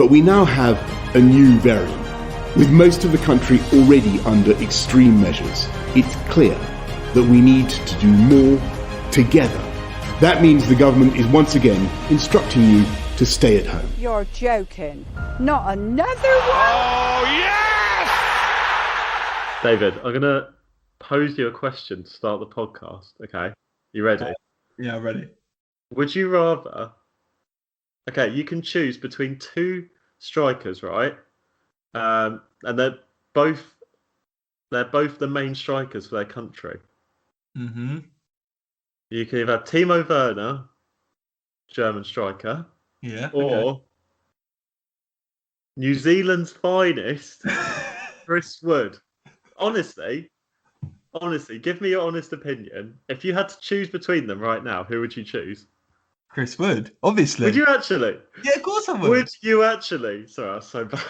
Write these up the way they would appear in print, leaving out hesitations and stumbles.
But we now have a new variant. With most of the country already under extreme measures, it's clear that we need to do more together. That means the government is once again instructing you to stay at home. You're joking. Not another one? Oh, yes! David, I'm going to pose you a question to start the podcast, okay? You ready? Yeah, I'm ready. Would you rather... Okay, you can choose between two strikers, right? And they're both the main strikers for their country. Mm-hmm. You can either have Timo Werner, German striker, or New Zealand's finest, Chris Wood. Honestly, give me your honest opinion. If you had to choose between them right now, who would you choose? Chris Wood, obviously. Would you actually? Yeah, of course I would. Would you actually? Sorry, I was so bad.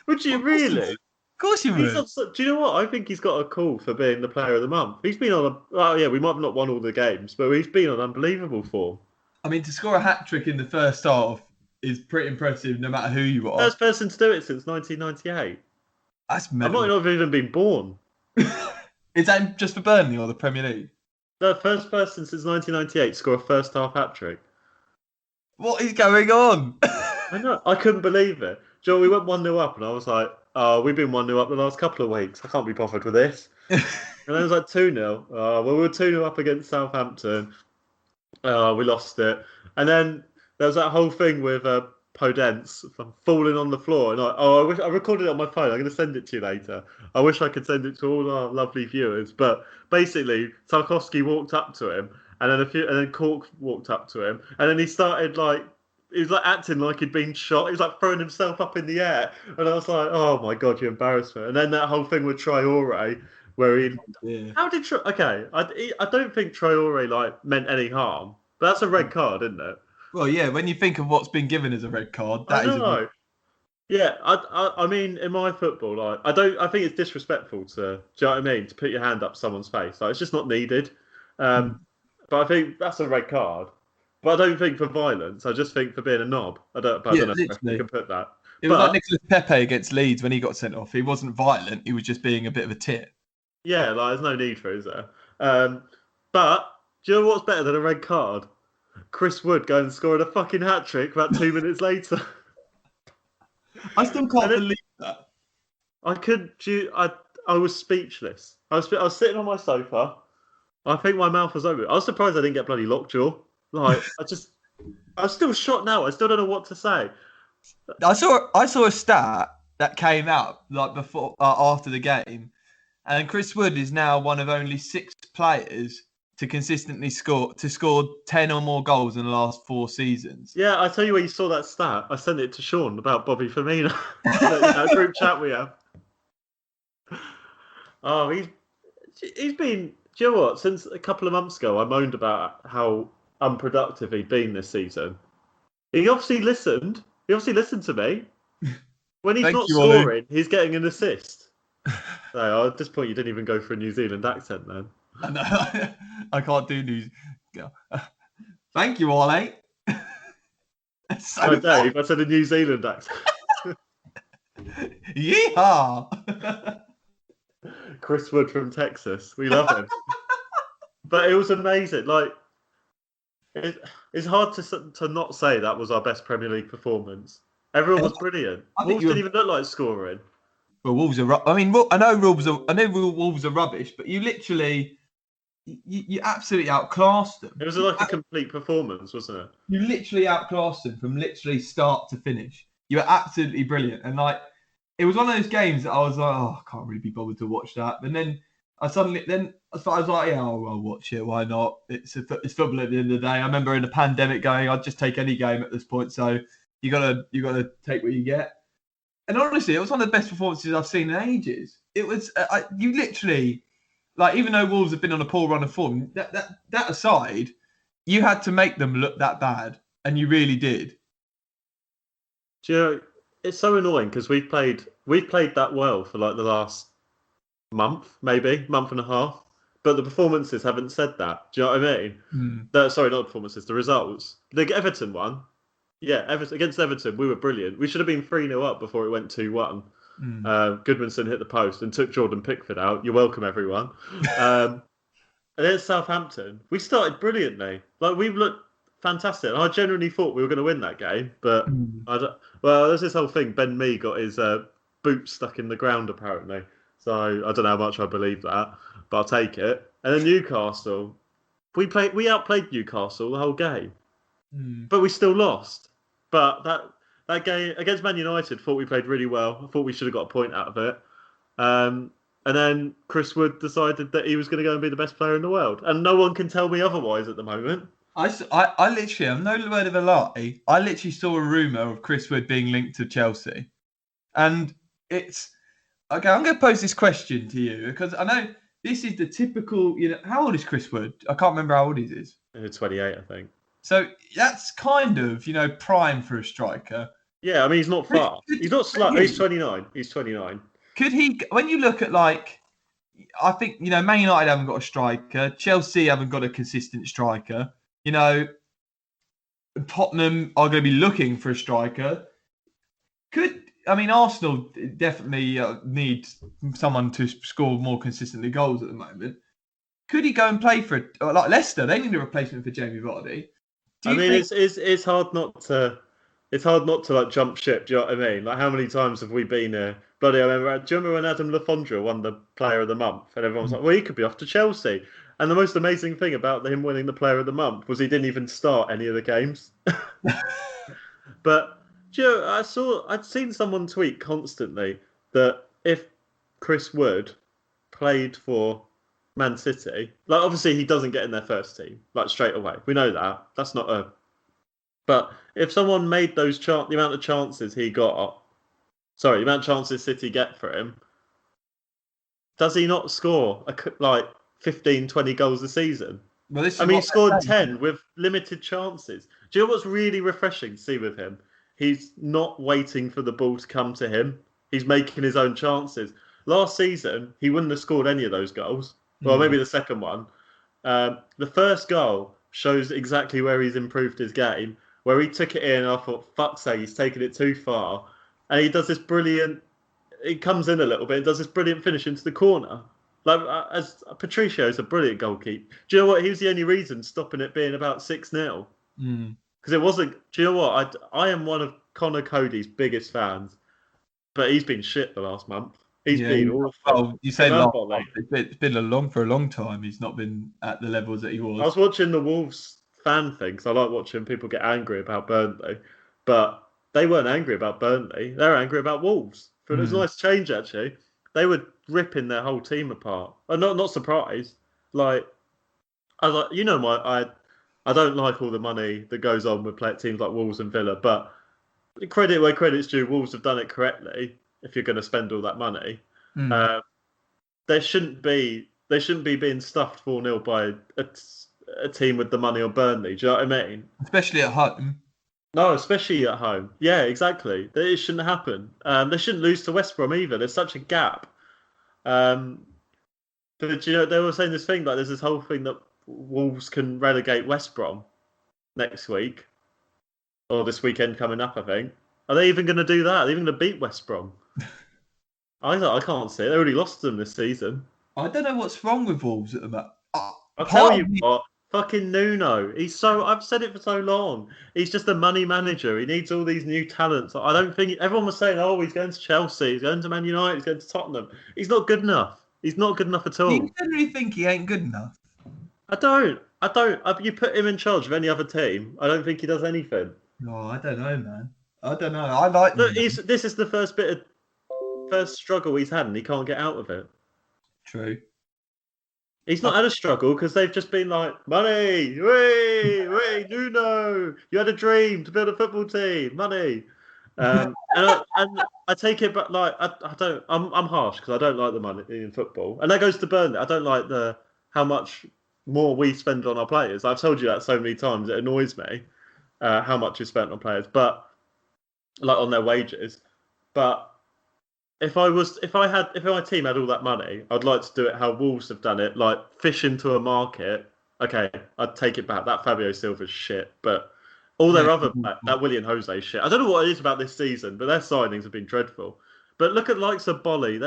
Would you really? Of course you would. Do you know what? I think he's got a call for being the player of the month. He's been on we might have not won all the games, but he's been on unbelievable form. I mean, to score a hat-trick in the first half is pretty impressive, no matter who you are. First person to do it since 1998. That's mental. I might not have even been born. Is that just for Burnley or the Premier League? The first person since 1998 to score a first half hat-trick. What is going on? I know. I couldn't believe it. Joe, we went 1-0 up, and I was like, we've been 1-0 up the last couple of weeks. I can't be bothered with this. And then it was like 2-0. Well, we were 2-0 up against Southampton. We lost it. And then there was that whole thing with Podence falling on the floor. And I recorded it on my phone. I'm going to send it to you later. I wish I could send it to all our lovely viewers. But basically, Tarkowski walked up to him, and then Cork walked up to him, and then he started he was acting like he'd been shot. He was throwing himself up in the air, and I was like, "Oh my god, you embarrassed me!" And then that whole thing with Traore, where he, how did okay? I don't think Traore meant any harm, but that's a red card, isn't it? Well, yeah. When you think of what's been given as a red card, that is. Yeah, I mean, in my football, I think it's disrespectful to. Do you know what I mean? To put your hand up someone's face, it's just not needed. But I think that's a red card. But I don't think for violence. I just think for being a knob. I don't know if you can put that. It was like Nicolas Pepe against Leeds when he got sent off. He wasn't violent. He was just being a bit of a tit. Yeah, there's no need for it, is there? But do you know what's better than a red card? Chris Wood going and scoring a fucking hat-trick about 2 minutes later. I still can't believe that. I was speechless. I was sitting on my sofa. I think my mouth was open. I was surprised I didn't get bloody lockjaw. I'm still shocked now. I still don't know what to say. I saw a stat that came out before after the game, and Chris Wood is now one of only 6 players to consistently score 10 or more goals in the last 4 seasons. Yeah, I tell you where you saw that stat. I sent it to Sean about Bobby Firmino. That group chat we have. Oh, he's been. Do you know what? Since a couple of months ago, I moaned about how unproductive he'd been this season. He obviously listened. He obviously listened to me. When he's not scoring, Olly, he's getting an assist. So at this point, you didn't even go for a New Zealand accent then. No, I can't do New. Thank you, Olly. Dave, I said a New Zealand accent. Yeehaw! Chris Wood from Texas. We love him. But it was amazing. It's hard to not say that was our best Premier League performance. Everyone was brilliant. Wolves didn't even look like scoring. Well, Wolves are. I mean, I know Wolves are rubbish, but you literally, you absolutely outclassed them. It was like a complete performance, wasn't it? You literally outclassed them from literally start to finish. You were absolutely brilliant, and it was one of those games that I was like, oh, I can't really be bothered to watch that. And then I was like, yeah, I'll watch it. Why not? It's football at the end of the day. I remember in the pandemic going, I'd just take any game at this point. So you gotta take what you get. And honestly, it was one of the best performances I've seen in ages. It was you literally, even though Wolves have been on a poor run of form, that aside, you had to make them look that bad, and you really did. Do you know, it's so annoying because we've played that well for the last month and a half, but the performances haven't said that. Do you know what I mean? Sorry, not performances, the results. The Everton one, Yeah, against Everton, we were brilliant. We should have been 3-0 up before it went 2-1. Goodmanson hit the post and took Jordan Pickford out. You're welcome, everyone. And then Southampton, we started brilliantly. Like, we looked fantastic. And I genuinely thought we were going to win that game, but there's this whole thing. Ben Mee got his boot stuck in the ground, apparently. So I don't know how much I believe that, but I'll take it. And then Newcastle, we outplayed Newcastle the whole game, but we still lost. But that game against Man United, thought we played really well. I thought we should have got a point out of it. And then Chris Wood decided that he was going to go and be the best player in the world, and no one can tell me otherwise at the moment. I literally, I'm no word of a lie. I literally saw a rumor of Chris Wood being linked to Chelsea, and it's okay. I'm going to pose this question to you because I know this is the typical. How old is Chris Wood? I can't remember how old he is. 28, I think. So that's kind of, prime for a striker. Yeah, I mean, he's not far. He's not slow. He's 29. He's 29. Could he, when you look at I think, Man United haven't got a striker. Chelsea haven't got a consistent striker. Tottenham are going to be looking for a striker. Arsenal definitely need someone to score more consistently goals at the moment. Could he go and play for Leicester? They need a replacement for Jamie Vardy. It's hard not to. It's hard not to jump ship. Do you know what I mean? Like, how many times have we been here? Bloody, do you remember when Adam Lafondra won the Player of the Month? And everyone was like, well, he could be off to Chelsea. And the most amazing thing about him winning the Player of the Month was he didn't even start any of the games. But, I'd seen someone tweet constantly that if Chris Wood played for Man City, obviously he doesn't get in their first team, straight away. We know that. That's not a... But if someone made the amount of chances he got, the amount of chances City get for him, does he not score 15, 20 goals a season? Well, he scored 10 with limited chances. Do you know what's really refreshing to see with him? He's not waiting for the ball to come to him. He's making his own chances. Last season, he wouldn't have scored any of those goals. Well, maybe the second one. The first goal shows exactly where he's improved his game, where he took it in and I thought, fuck's sake, he's taken it too far. And he does this brilliant... He comes in a little bit and does this brilliant finish into the corner. As Patricio's a brilliant goalkeeper. Do you know what? He was the only reason stopping it being about 6-0. Because it wasn't... Do you know what? I am one of Connor Cody's biggest fans, but he's been shit the last month. He's been awful. Oh, you say it's been for a long time. He's not been at the levels that he was. I was watching the Wolves fan thing, because I like watching people get angry about Burnley, but they weren't angry about Burnley. They were angry about Wolves. But it was a nice change, actually. They were ripping their whole team apart. I'm not surprised. I don't like all the money that goes on with teams like Wolves and Villa, but credit where credit's due, Wolves have done it correctly. If you're going to spend all that money, they shouldn't be being stuffed 4-0 by a team with the money on Burnley. Do you know what I mean? Especially at home. No, especially at home. Yeah, exactly. It shouldn't happen. They shouldn't lose to West Brom either. There's such a gap. But they were saying this thing, there's this whole thing that Wolves can relegate West Brom next week, or this weekend coming up, I think. Are they even going to do that? Are they even going to beat West Brom? I can't see it. They already lost them this season. I don't know what's wrong with Wolves at the moment. I'll tell you what. Fucking Nuno. I've said it for so long. He's just a money manager. He needs all these new talents. I don't think... Everyone was saying, he's going to Chelsea, he's going to Man United, he's going to Tottenham. He's not good enough. He's not good enough at all. You generally think he ain't good enough? I don't. You put him in charge of any other team, I don't think he does anything. No, I don't know, man. I don't know. I like... Look, this is the first struggle he's had, and he can't get out of it. True. He's not had a struggle because they've just been like, money, wait, Nuno, you had a dream to build a football team, money. And I take it, but I'm harsh because I don't like the money in football. And that goes to Burnley. I don't like how much more we spend on our players. I've told you that so many times. It annoys me how much is spent on players, but on their wages. But if my team had all that money, I'd like to do it how Wolves have done it, fish into a market. Okay, I'd take it back. That Fabio Silva's shit, but All their Yeah. other that William Jose shit. I don't know what it is about this season, but their signings have been dreadful. But look at the likes of Bolly.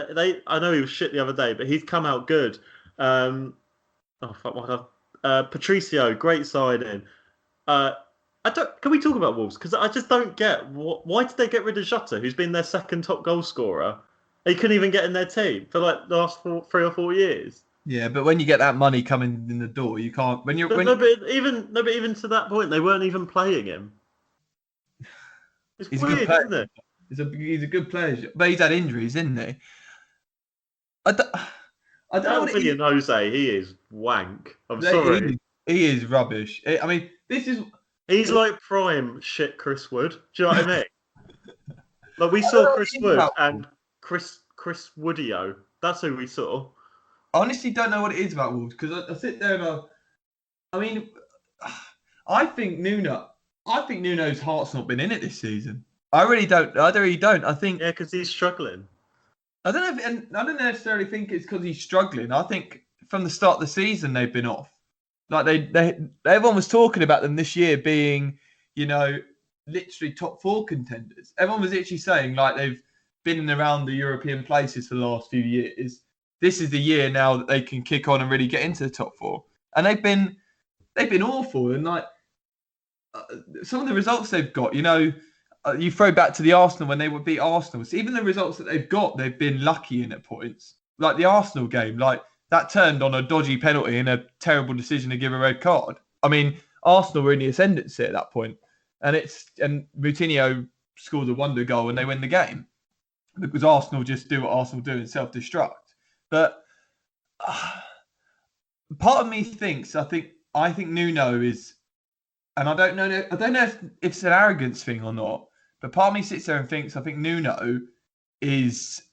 I know he was shit the other day, but he's come out good. Oh fuck! Patricio, great signing. Can we talk about Wolves? Because I just don't get why did they get rid of Jota, who's been their second top goal scorer? He couldn't even get in their team for like the last 3 or 4 years. Yeah, but when you get that money coming in the door, you can't. But even to that point, they weren't even playing him. It's he's weird, a good player. isn't it? He's a good player, but he's had injuries, isn't he? I don't know what William Jose, he is wank. I'm sorry. He is rubbish. I mean, He's like prime shit Chris Wood. Do you know what I mean? Like we saw Chris Wood and Chris Woodio. That's who we saw. I honestly don't know what it is about Wolves because I sit there and I think Nuno's heart's not been in it this season. I really don't. I think because he's struggling. I don't necessarily think it's because he's struggling. I think from the start of the season they've been off. Like everyone was talking about them this year being, literally top 4 contenders. Everyone was literally saying like they've been in around the European places for the last few years. This is the year now that they can kick on and really get into the top 4. And they've been awful. And like some of the results they've got, you throw back to the Arsenal when they would beat Arsenal. So even the results that they've got, they've been lucky in at points. Like the Arsenal game, like that turned on a dodgy penalty and a terrible decision to give a red card. I mean, Arsenal were in the ascendancy at that point, and Moutinho scores a wonder goal and they win the game because Arsenal just do what Arsenal do and self-destruct. But part of me thinks I think Nuno is, and I don't know if it's an arrogance thing or not. But part of me sits there and thinks I think Nuno is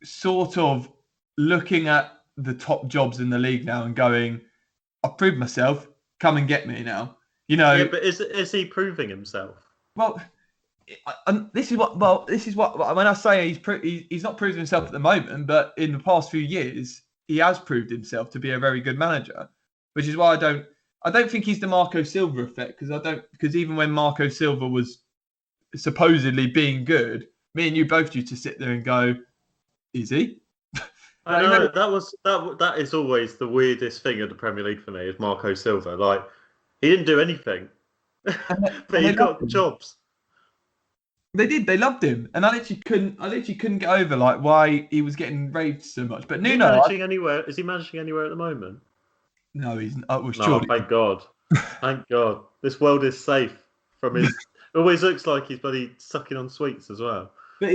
sort of looking at the top jobs in the league now and going, I've proved myself, come and get me now. Yeah, but is he proving himself? Well, this is what when I say he's not proving himself at the moment, but in the past few years he has proved himself to be a very good manager, which is why I don't think he's the Marco Silva effect because even when Marco Silva was supposedly being good, me and you both used to sit there and go, is he? I know that is always the weirdest thing of the Premier League for me is Marco Silva. Like he didn't do anything, but he got jobs. They did. They loved him, and I literally couldn't get over like why he was getting raved so much. But Nuno, is he managing anywhere at the moment? No, he's not. Thank God. Thank God. This world is safe from his. Always looks like he's bloody sucking on sweets as well. But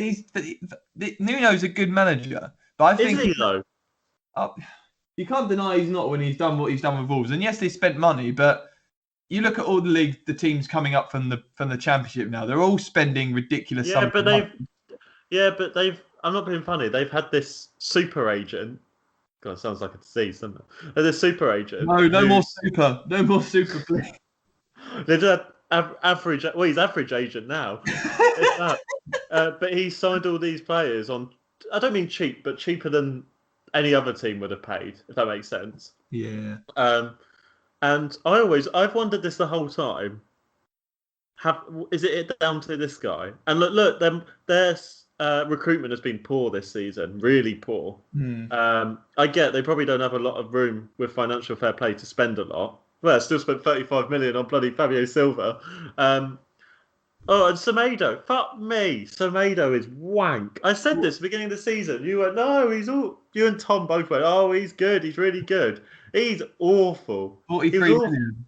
Nuno's a good manager. But I think is he though? You can't deny he's not when he's done what he's done with Wolves. And yes, they spent money, but you look at all the teams coming up from the Championship now. They're all spending ridiculous sums. But they've. I'm not being funny. They've had this super agent. God, it sounds like a disease, doesn't it? There's a super agent. No more super, please. They've had average. Well, he's average agent now. But he signed all these players on. I don't mean cheap, but cheaper than any other team would have paid, if that makes sense. Yeah. And I've wondered this the whole time. Is it down to this guy? And look, their recruitment has been poor this season, really poor. I get they probably don't have a lot of room with financial fair play to spend a lot. Well, I still spent 35 million on bloody Fabio Silva. And Semedo. Fuck me. Semedo is wank. I said this at the beginning of the season. You went, no, you and Tom both went, oh, he's good. He's really good. He's awful. 43 million.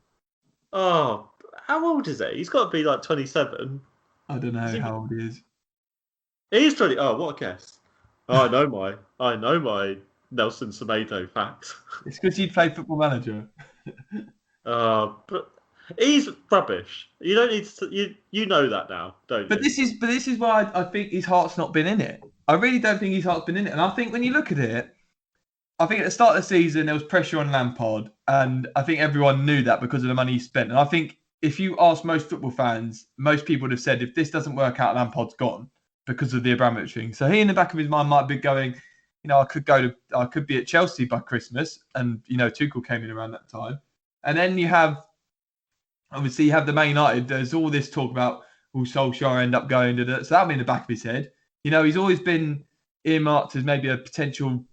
Oh, how old is he? He's got to be like 27. I don't know how old he is. He's 20. Oh, what a guess. Oh, I know my Nelson Semedo facts. It's because you'd play Football Manager. But he's rubbish. You don't need to. You know that now, don't you? But this is why I think his heart's not been in it. I really don't think his heart's been in it. And I think when you look at it, I think at the start of the season there was pressure on Lampard, and I think everyone knew that because of the money he spent. And I think if you ask most football fans, most people would have said if this doesn't work out, Lampard's gone because of the Abramovich thing. So he, in the back of his mind, might be going, I could be at Chelsea by Christmas, and Tuchel came in around that time, and then you have obviously you have the Man United. There's all this talk about will Solskjaer end up going to that. So that'll be in the back of his head. He's always been earmarked as maybe a potential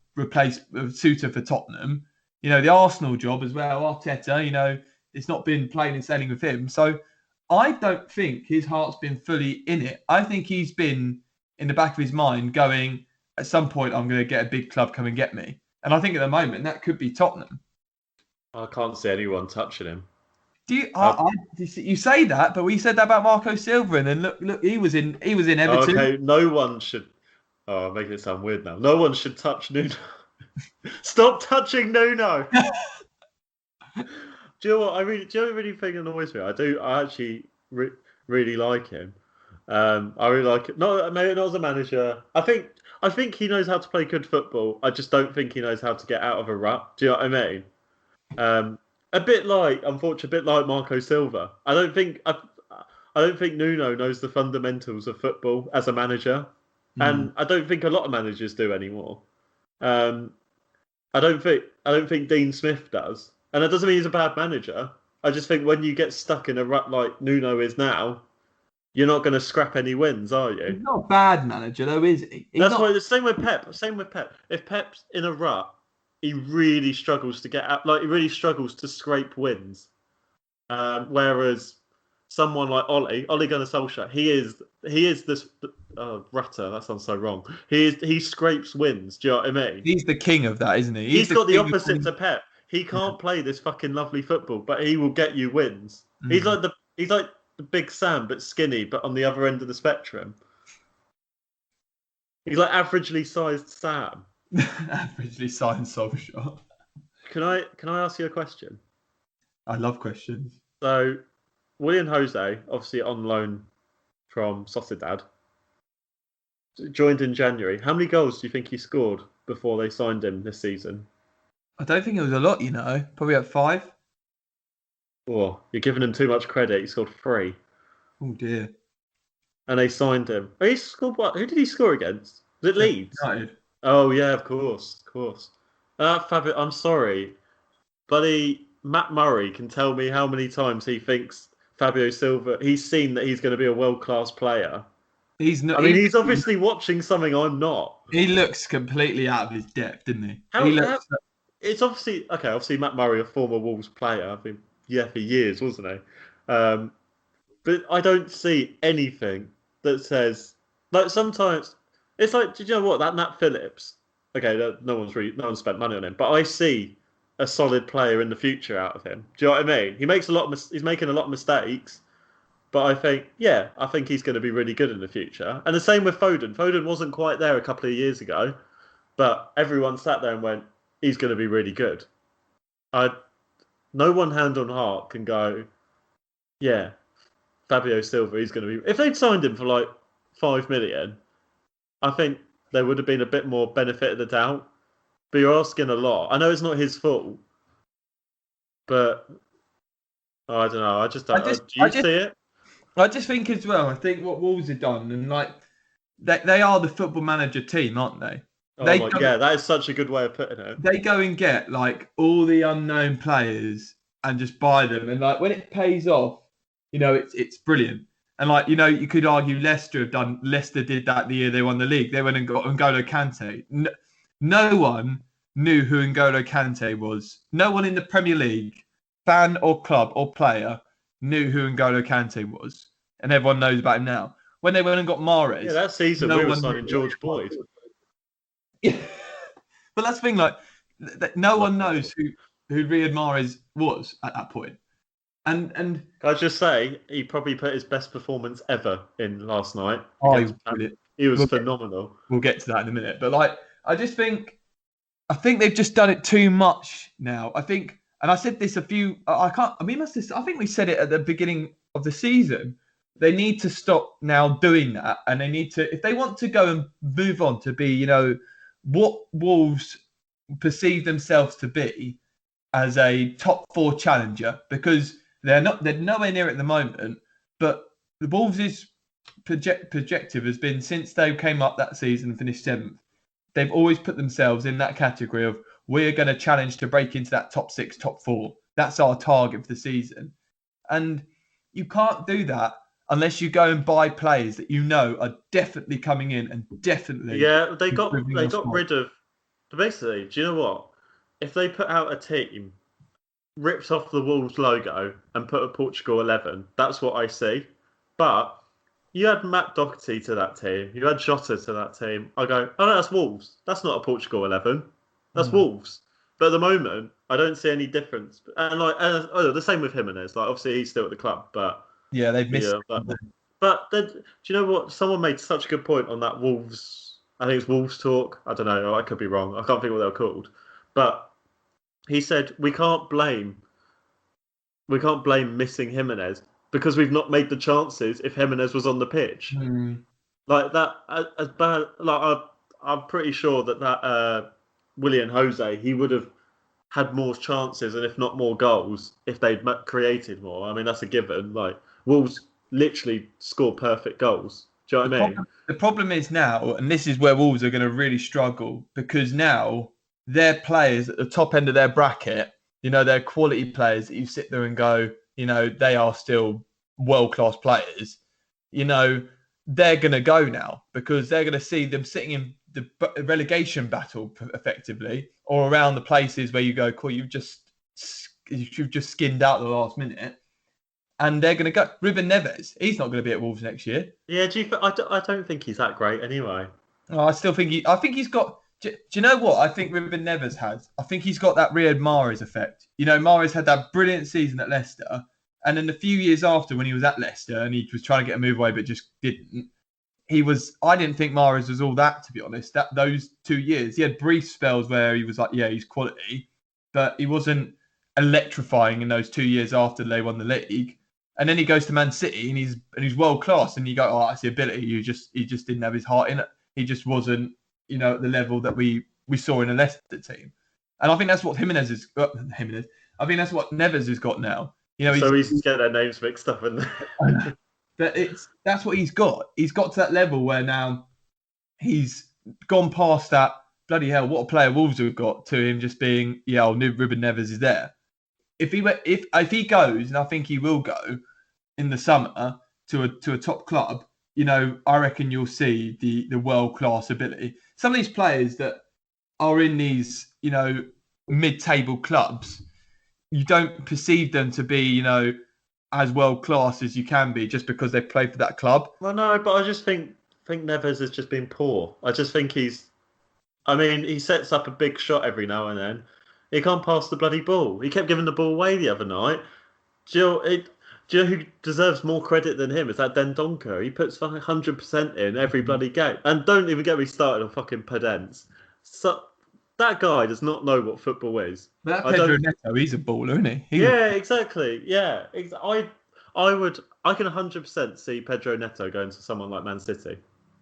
suitor for Tottenham. The Arsenal job as well, Arteta, it's not been plain and sailing with him. So I don't think his heart's been fully in it. I think he's been in the back of his mind going, at some point, I'm going to get a big club come and get me. And I think at the moment, that could be Tottenham. I can't see anyone touching him. You say that, but we said that about Marco Silva, and then look, he was in Everton. Okay, no one should. Oh, I'm making it sound weird now. No one should touch Nuno. Stop touching Nuno. Do you know what I really think annoys me? I do. I actually really like him. I really like it. Maybe not as a manager. I think he knows how to play good football. I just don't think he knows how to get out of a rut. Do you know what I mean? A bit like Marco Silva. I don't think Nuno knows the fundamentals of football as a manager, and I don't think a lot of managers do anymore. I don't think Dean Smith does, and that doesn't mean he's a bad manager. I just think when you get stuck in a rut like Nuno is now, you're not going to scrap any wins, are you? He's not a bad manager, though, is he? Why the same with Pep. If Pep's in a rut, he really struggles to get out. Like, he really struggles to scrape wins. Whereas someone like Olly Gunnar Solskjaer, he is this rutter. That sounds so wrong. He scrapes wins. Do you know what I mean? He's the king of that, isn't he? He's got the opposite to Pep. He can't play this fucking lovely football, but he will get you wins. He's like the Big Sam, but skinny, but on the other end of the spectrum. He's like averagely sized Sam. Averagely sized Solskjaer. Can I ask you a question? I love questions. So, William Jose, obviously on loan from Sociedad, joined in January. How many goals do you think he scored before they signed him this season? I don't think it was a lot, Probably at 5. Oh, you're giving him too much credit. He scored 3. Oh, dear. And they signed him. Oh, he scored what? Who did he score against? Was it Leeds? United. Oh, yeah, of course. Fabio, I'm sorry. Bloody Matt Murray can tell me how many times he thinks Fabio Silva, he's seen that he's going to be a world-class player. He's obviously watching something I'm not. He looks completely out of his depth, didn't he? It's obviously Matt Murray, a former Wolves player. I mean, yeah, for years, wasn't he? But I don't see anything that says, like, sometimes it's like, did you know what, that Nat Phillips? Okay, no one's spent money on him, but I see a solid player in the future out of him. Do you know what I mean? He's making a lot of mistakes, but I think he's going to be really good in the future. And the same with Foden. Foden wasn't quite there a couple of years ago, but everyone sat there and went, he's going to be really good. No one hand on heart can go, yeah, Fabio Silva, he's going to be... If they'd signed him for like 5 million, I think there would have been a bit more benefit of the doubt. But you're asking a lot. I know it's not his fault, but I don't know. Do you see it? I just think as well, I think what Wolves have done, and like they are the football manager team, aren't they? That is such a good way of putting it. They go and get like all the unknown players and just buy them, and like when it pays off, it's brilliant. And like you could argue Leicester did that the year they won the league. They went and got N'Golo Kante. No one knew who N'Golo Kante was. No one in the Premier League, fan or club or player, knew who N'Golo Kante was, and everyone knows about him now. When they went and got Mahrez, yeah, that season we were signing George Boyd. Yeah. But that's the thing, like, no one knows who Riyad Mahrez was at that point. And can I just say, he probably put his best performance ever in last night. He was phenomenal. We'll get to that in a minute. But like, I think they've just done it too much now. I think, and I said this I think we said it at the beginning of the season. They need to stop now doing that, and they need to, if they want to go and move on to be, what Wolves perceive themselves to be as a top 4 challenger, because they're nowhere near it at the moment. But the Wolves' projective has been, since they came up that season and finished 7th, they've always put themselves in that category of, we're going to challenge to break into that top 6, top 4. That's our target for the season. And You can't do that unless you go and buy players that you know are definitely coming in and definitely. Yeah, they improving got your squad. rid of. Basically, do you know what? If they put out a team, ripped off the Wolves logo and put a Portugal 11, that's what I see. But you had Matt Doherty to that team, you had Jota to that team. I go, oh no, that's Wolves. That's not a Portugal 11. That's Wolves. But at the moment, I don't see any difference. And the same with Jimenez. Like obviously he's still at the club, but Yeah, they've missed. But then, do you know what? Someone made such a good point on that Wolves. I think it's Wolves Talk. I don't know. I could be wrong. I can't think what they were called. But he said we can't blame missing Jimenez because we've not made the chances if Jimenez was on the pitch. Like that, as bad. Like I'm pretty sure that Willian Jose, he would have had more chances and if not more goals if they'd created more. I mean that's a given. Like Wolves literally score perfect goals. Do you know what I mean? The problem is now, and this is where Wolves are going to really struggle, because now their players at the top end of their bracket, they're quality players that you sit there and go, they are still world-class players. They're going to go now because they're going to see them sitting in the relegation battle effectively, or around the places where you go, cool, you've just skinned out the last minute. And they're going to go. Ruben Neves, he's not going to be at Wolves next year. Yeah, I don't think he's that great anyway. Oh, I think he's got. Do you know what I think Ruben Neves has? I think he's got that Riyad Mahrez effect. Mahrez had that brilliant season at Leicester, and then a few years after, when he was at Leicester and he was trying to get a move away but just didn't. I didn't think Mahrez was all that, to be honest. Those 2 years, he had brief spells where he was like, yeah, he's quality, but he wasn't electrifying in those 2 years after they won the league. And then he goes to Man City and he's world class. And you go, oh, that's the ability. He just didn't have his heart in it. He just wasn't, at the level that we saw in a Leicester team. And I think that's what Jimenez is. Jimenez. I think that's what Neves has got now. So he's getting their names mixed up in there. But that's what he's got. He's got to that level where now he's gone past that. Bloody hell, what a player Wolves have got, to him just being, yeah, I knew Ruben Neves is there. If he goes, and I think he will go in the summer to a top club, I reckon you'll see the world class ability. Some of these players that are in these, mid-table clubs, you don't perceive them to be, as world class as you can be just because they play for that club. Well, no, but I just think Neves has just been poor. I just think he sets up a big shot every now and then. He can't pass the bloody ball. He kept giving the ball away the other night. Do you know who deserves more credit than him? It's that Dendoncker. He puts 100% in every bloody game. And don't even get me started on fucking Podence. So that guy does not know what football is. But that Pedro Neto, he's a baller, isn't he? Exactly. Yeah, I can 100% see Pedro Neto going to someone like Man City.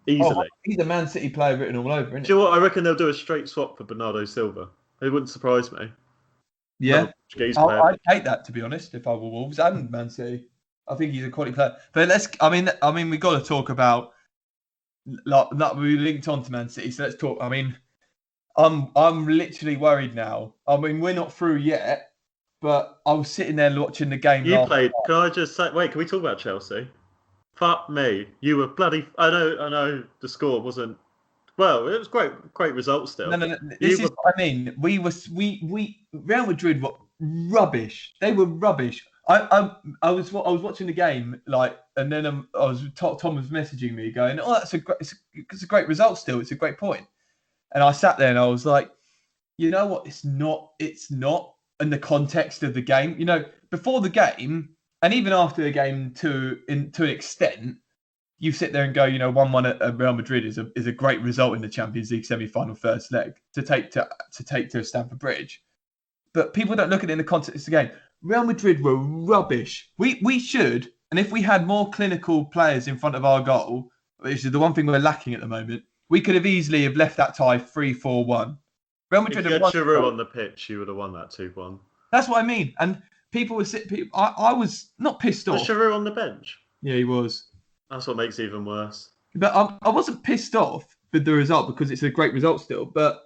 Easily. Oh, he's a Man City player written all over, isn't he? Do you know what? I reckon they'll do a straight swap for Bernardo Silva. It wouldn't surprise me. Yeah, I'd take that, to be honest, if I were Wolves and Man City. I think he's a quality player. But we've got to talk about, like we linked on to Man City, so let's talk. I'm literally worried now. We're not through yet, but I was sitting there watching the game. You played. Can I just say? Wait, can we talk about Chelsea? Fuck me, you were bloody. I know the score wasn't. Well, it was great result still. No. This is what I mean. We Real Madrid were rubbish. They were rubbish. I was watching the game, and then Tom was messaging me going, "Oh, it's a great result still. It's a great point." And I sat there and I was like, you know what? It's not in the context of the game. Before the game and even after the game to an extent, you sit there and go, 1-1 at Real Madrid is a great result in the Champions League semi-final first leg to take to Stamford Bridge. But people don't look at it in the context of the game. Real Madrid were rubbish. We should, and if we had more clinical players in front of our goal, which is the one thing we're lacking at the moment, we could have easily left that tie 3-4-1. Real Madrid if you had Giroud on the pitch, you would have won that 2-1. That's what I mean. And people were sitting. I was not pissed off. Was Giroud on the bench? Yeah, he was. That's what makes it even worse. But I wasn't pissed off with the result because it's a great result still. But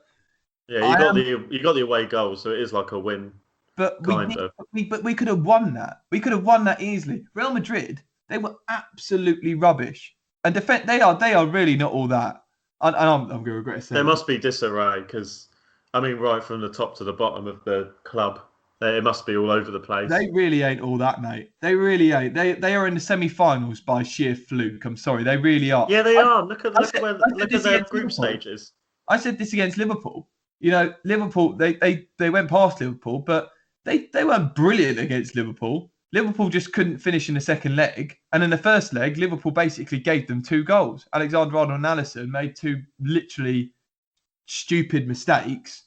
yeah, you got the away goal, so it is like a win but Kind of. we could have won that. We could have won that easily. Real Madrid, they were absolutely rubbish, and they are really not all that. And I'm going to regret saying There must be disarray because, I mean, right from the top to the bottom of the club, it must be all over the place. They really ain't all that, mate. They really ain't. They are in the semi-finals by sheer fluke. I'm sorry, they really are. Yeah, they are. Look at their group stages. I said this against Liverpool. You know, Liverpool, they went past Liverpool, but they weren't brilliant against Liverpool. Liverpool just couldn't finish in the second leg. And in the first leg, Liverpool basically gave them 2 goals. Alexander-Arnold and Alisson made 2 literally stupid mistakes.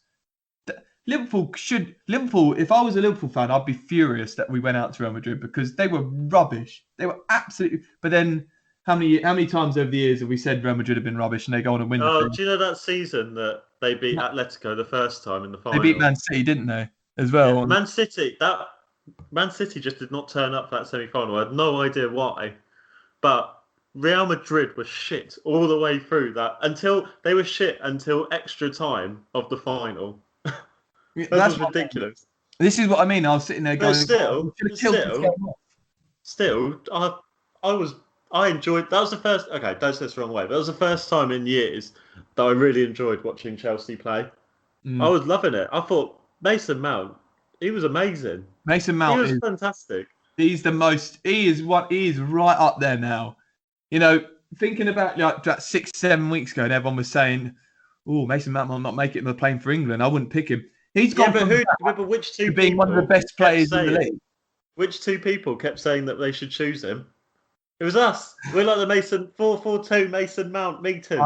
Liverpool, if I was a Liverpool fan, I'd be furious that we went out to Real Madrid because they were rubbish. They were absolutely. But then, how many times over the years have we said Real Madrid have been rubbish and they go on and win? Oh, do you know that season that they beat Atletico the first time in the final? They beat Man City, didn't they? As well. Yeah, Man City just did not turn up for that semi-final. I had no idea why, but Real Madrid was shit all the way through that until extra time of the final. That's ridiculous. This is what I mean. I was sitting there going, I enjoyed. That was the first. Okay, don't say this the wrong way. But that was the first time in years that I really enjoyed watching Chelsea play. I was loving it. I thought Mason Mount, he was amazing. Mason Mount is fantastic. He is right up there now. You know, thinking about like that 6-7 weeks ago, and everyone was saying, "Oh, Mason Mount might not make it in the plane for England. I wouldn't pick him." He's gone but which two being people one of the best players in the league. Which 2 people kept saying that they should choose him? It was us. We're like the 4-4-2 Mason Mount meters.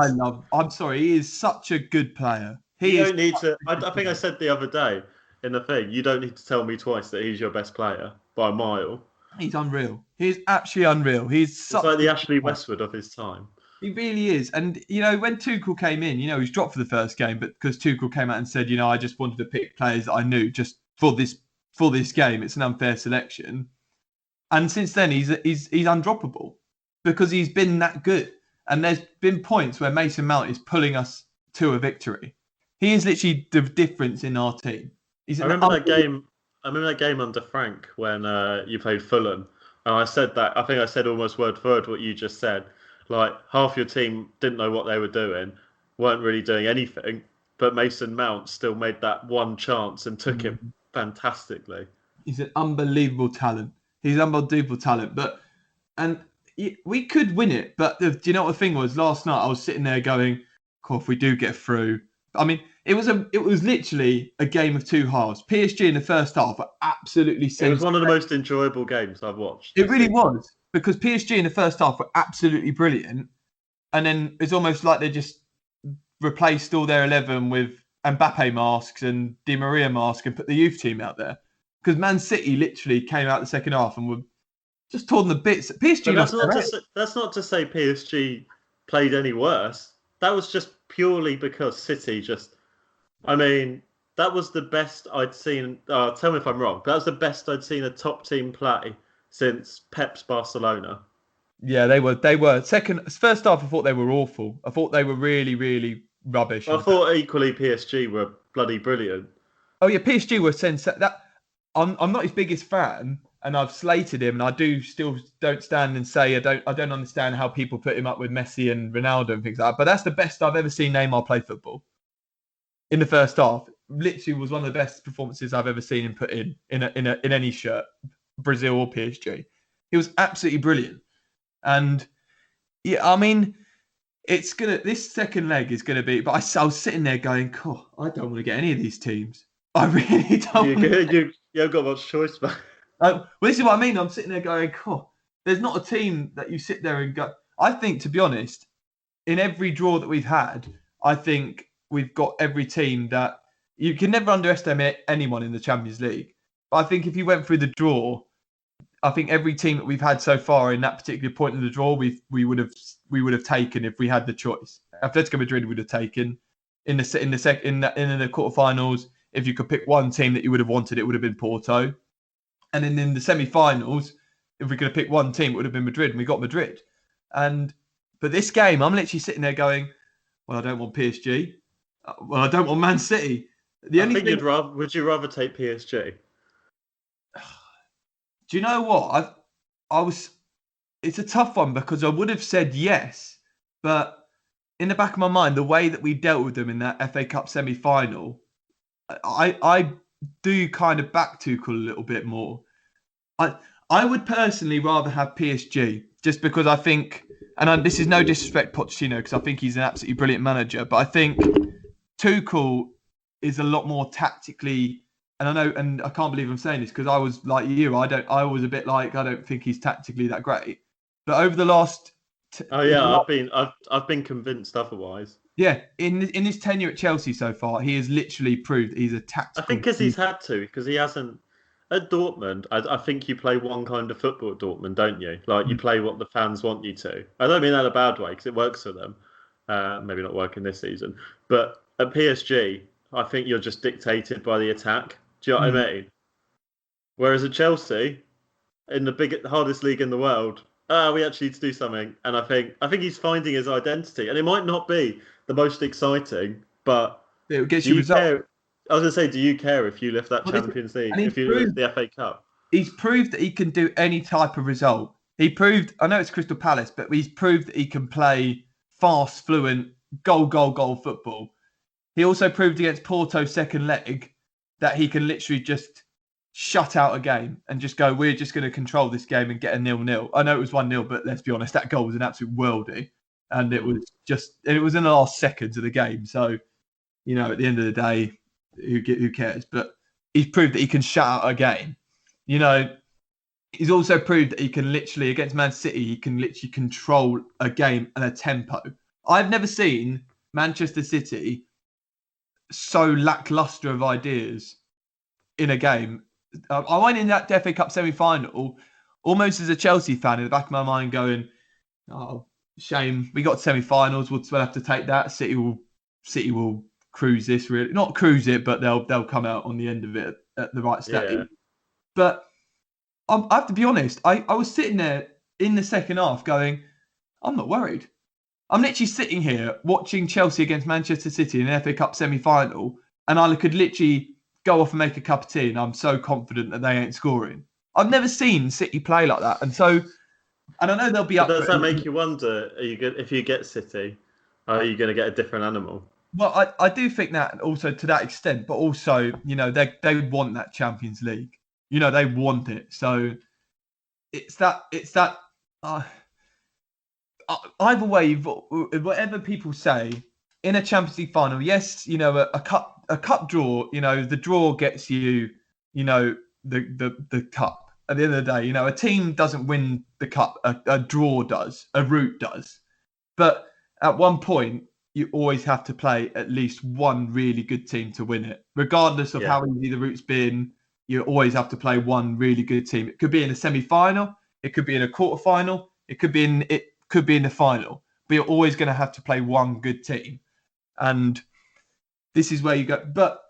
I'm sorry, he is such a good player. Don't need to. I think I said the other day in the thing, you don't need to tell me twice that he's your best player by a mile. He's unreal. He's actually unreal. It's like the Ashley Westwood of his time. He really is. And, you know, when Tuchel came in, you know, he's dropped for the first game, but because Tuchel came out and said, you know, I just wanted to pick players that I knew just for this game. It's an unfair selection. And since then, he's undroppable because he's been that good. And there's been points where Mason Mount is pulling us to a victory. He is literally the difference in our team. I remember that game under Frank when you played Fulham. And I said that, I think I said almost word for word what you just said. Like, half your team didn't know what they were doing, weren't really doing anything, but Mason Mount still made that one chance and took it fantastically. He's an unbelievable talent. And we could win it, but do you know what the thing was? Last night I was sitting there going, "Cool, if we do get through." I mean, it was literally a game of 2 halves. PSG in the first half were absolutely sensational. It was one of the most enjoyable games I've watched. It really was. Because PSG in the first half were absolutely brilliant. And then it's almost like they just replaced all their 11 with Mbappe masks and Di Maria masks and put the youth team out there. Because Man City literally came out the second half and were just torn to bits. PSG that's not to say PSG played any worse. That was just purely because City just... I mean, that was the best I'd seen... tell me if I'm wrong. That was the best I'd seen a top team play since Pep's Barcelona. Yeah, they were. First half, I thought they were awful. I thought they were really, really rubbish. I thought equally PSG were bloody brilliant. Oh yeah, PSG were sensational. I'm not his biggest fan, and I've slated him, and I don't stand and say I don't understand how people put him up with Messi and Ronaldo and things like that. But that's the best I've ever seen Neymar play football. In the first half, literally was one of the best performances I've ever seen him put in any shirt. Brazil or PSG. He was absolutely brilliant. And yeah, I mean, this second leg is gonna be, but I was sitting there going, "Cool, I don't want to get any of these teams. I really don't." You haven't got much choice, man. Well, this is what I mean. I'm sitting there going, "Cool." There's not a team that you sit there and go. I think, to be honest, in every draw that we've had, I think we've got every team that you can never underestimate anyone in the Champions League. But I think if you went through the draw, I think every team that we've had so far in that particular point in the draw, we would have taken if we had the choice. Atletico Madrid would have taken in the quarterfinals. If you could pick one team that you would have wanted, it would have been Porto. And then in the semi-finals, if we could have picked one team, it would have been Madrid, and we got Madrid. But this game, I'm literally sitting there going, "Well, I don't want PSG. Well, I don't want Man City." Would you rather take PSG? Do you know what? I was. It's a tough one because I would have said yes, but in the back of my mind, the way that we dealt with them in that FA Cup semi-final, I do kind of back Tuchel a little bit more. I would personally rather have PSG just because I think, and this is no disrespect Pochettino because I think he's an absolutely brilliant manager, but I think Tuchel is a lot more tactically. And I know, and I can't believe I'm saying this because I was like you. I was a bit like I don't think he's tactically that great. But over the last, I've been convinced otherwise. yeah, in his tenure at Chelsea so far, he has literally proved he's a tactical. I think because he's had to, because he hasn't. At Dortmund, I think you play one kind of football at Dortmund, don't you? Like you play what the fans want you to. I don't mean that in a bad way because it works for them. Maybe not working this season, but at PSG, I think you're just dictated by the attack. Do you know what I mean? Whereas at Chelsea, in the hardest league in the world, we actually need to do something. And I think he's finding his identity. And it might not be the most exciting, but it gets you results. I was going to say, do you care if you lift that Champions League, if you lift the FA Cup? He's proved that he can do any type of result. He proved, I know it's Crystal Palace, but he's proved that he can play fast, fluent, goal football. He also proved against Porto's second leg that he can literally just shut out a game and just go, we're just going to control this game and get a 0-0. I know it was 1-0, but let's be honest, that goal was an absolute worldie. And it was in the last seconds of the game. So, you know, at the end of the day, who cares? But he's proved that he can shut out a game. You know, he's also proved that he can literally, against Man City, he can literally control a game and a tempo. I've never seen Manchester City so lackluster of ideas in a game. I went in that FA Cup semi-final almost as a Chelsea fan in the back of my mind going, oh, shame. We got semi-finals. We'll have to take that. City will cruise this, really. Not cruise it, but they'll come out on the end of it at the right stage. Yeah. But I have to be honest, I was sitting there in the second half going, I'm not worried. I'm literally sitting here watching Chelsea against Manchester City in an FA Cup semi-final, and I could literally go off and make a cup of tea, and I'm so confident that they ain't scoring. I've never seen City play like that. And I know they'll be up. Does that make you wonder, if you get City, are you going to get a different animal? Well, I do think that also to that extent, but also, you know, they want that Champions League. You know, they want it. So it's that either way, whatever people say, in a Champions League final, yes, you know, a cup draw, you know, the draw gets you, you know, the cup. At the end of the day, you know, a team doesn't win the cup, a draw does, a route does. But at one point, you always have to play at least one really good team to win it. Regardless of how easy the route's been, you always have to play one really good team. It could be in a semi-final, it could be in a quarter-final, it could be in the final. But you're always going to have to play one good team. And this is where you go. But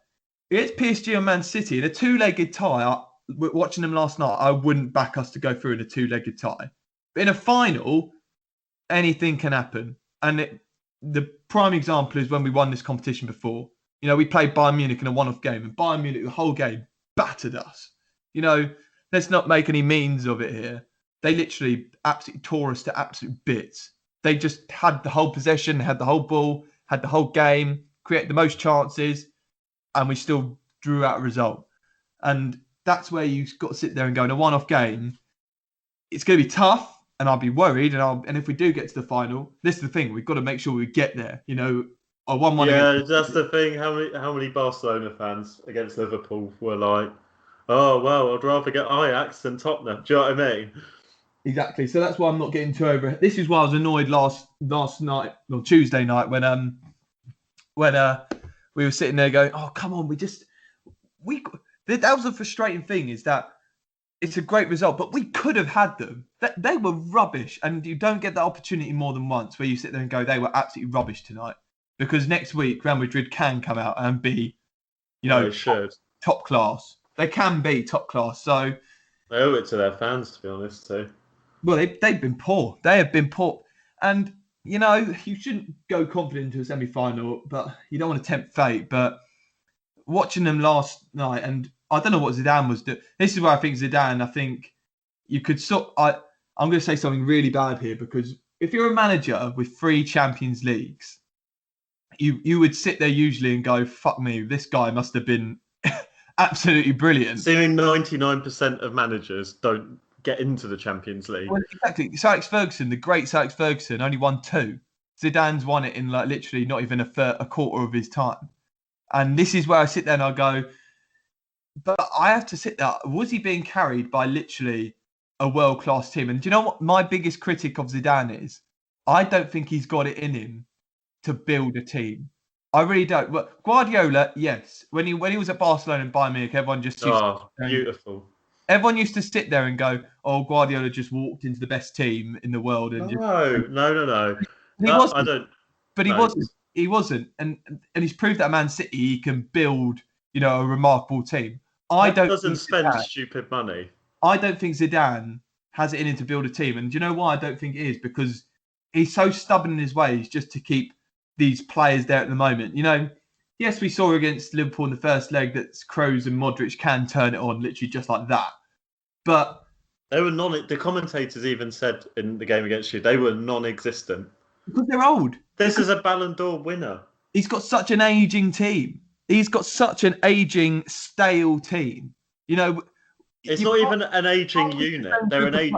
it's PSG and Man City in a two-legged tie. Watching them last night, I wouldn't back us to go through in a two-legged tie. But in a final, anything can happen. And the prime example is when we won this competition before. You know, we played Bayern Munich in a one-off game, and Bayern Munich, the whole game, battered us. You know, let's not make any means of it here. They literally absolutely tore us to absolute bits. They just had the whole possession, had the whole ball, had the whole game, created the most chances, and we still drew out a result. And that's where you've got to sit there and go, in a one-off game, it's going to be tough, and I'll be worried. And if we do get to the final, this is the thing, we've got to make sure we get there. You know, a 1-1. Yeah, that's the thing. How many Barcelona fans against Liverpool were like, oh, well, I'd rather get Ajax than Tottenham. Do you know what I mean? Exactly. So that's why I'm not getting too over it. This is why I was annoyed last night, or Tuesday night, when we were sitting there going, oh, come on, that was a frustrating thing, is that it's a great result, but we could have had them. They were rubbish, and you don't get that opportunity more than once where you sit there and go, they were absolutely rubbish tonight. Because next week, Real Madrid can come out and be, you know, top class. They can be top class. So they owe it to their fans, to be honest, too. Well, they've been poor. They have been poor. And, you know, you shouldn't go confident into a semi-final, but you don't want to tempt fate. But watching them last night, and I don't know what Zidane was doing. This is where I think Zidane, you could I'm going to say something really bad here, because if you're a manager with 3 Champions Leagues, you would sit there usually and go, fuck me, this guy must have been absolutely brilliant. Seeming 99% of managers don't get into the Champions League. Well, exactly. Sir Alex Ferguson, the great Sir Alex Ferguson, only won 2. Zidane's won it in like literally not even a quarter of his time. And this is where I sit there and I go, but I have to sit there. Was he being carried by literally a world-class team? And do you know what my biggest critic of Zidane is? I don't think he's got it in him to build a team. I really don't. But Guardiola, yes. When he was at Barcelona and Bayern Munich, everyone just beautiful. Everyone used to sit there and go, "Oh, Guardiola just walked into the best team in the world." And No. He wasn't. I don't. But he wasn't. He wasn't. And he's proved that at Man City he can build, a remarkable team. Doesn't spend stupid money. I don't think Zidane has it in him to build a team. And do you know why I don't think it is? Because he's so stubborn in his ways just to keep these players there at the moment. Yes, we saw against Liverpool in the first leg that Kroos and Modric can turn it on literally just like that. But they were the commentators even said in the game against you, they were non-existent. Because they're old. This is a Ballon d'Or winner. He's got such an aging team. He's got such an aging, stale team. It's not even an aging unit. They're an age.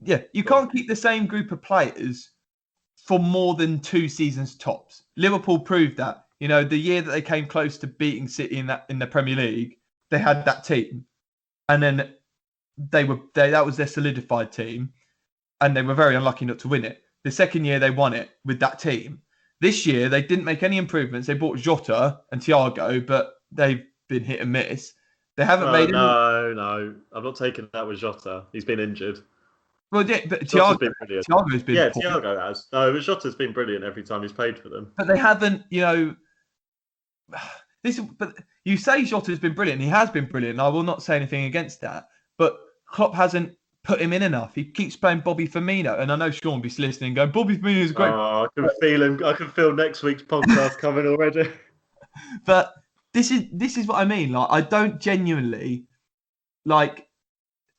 Yeah, you can't keep the same group of players for more than 2 seasons tops. Liverpool proved that. The year that they came close to beating City in the Premier League, they had that team, and then that was their solidified team, and they were very unlucky not to win it. The second year they won it with that team. This year they didn't make any improvements. They bought Jota and Thiago, but they've been hit and miss. They haven't made. No, I'm not taking that with Jota. He's been injured. Well, yeah, but Thiago's been poor. Thiago has. No, but Jota's been brilliant every time he's played for them. But they haven't, But you say Jota's been brilliant. He has been brilliant. I will not say anything against that. But Klopp hasn't put him in enough. He keeps playing Bobby Firmino, and I know Sean will be listening, going, "Bobby Firmino is great." Oh, I can feel him. I can feel next week's podcast coming already. But this is what I mean. Like, I don't genuinely like.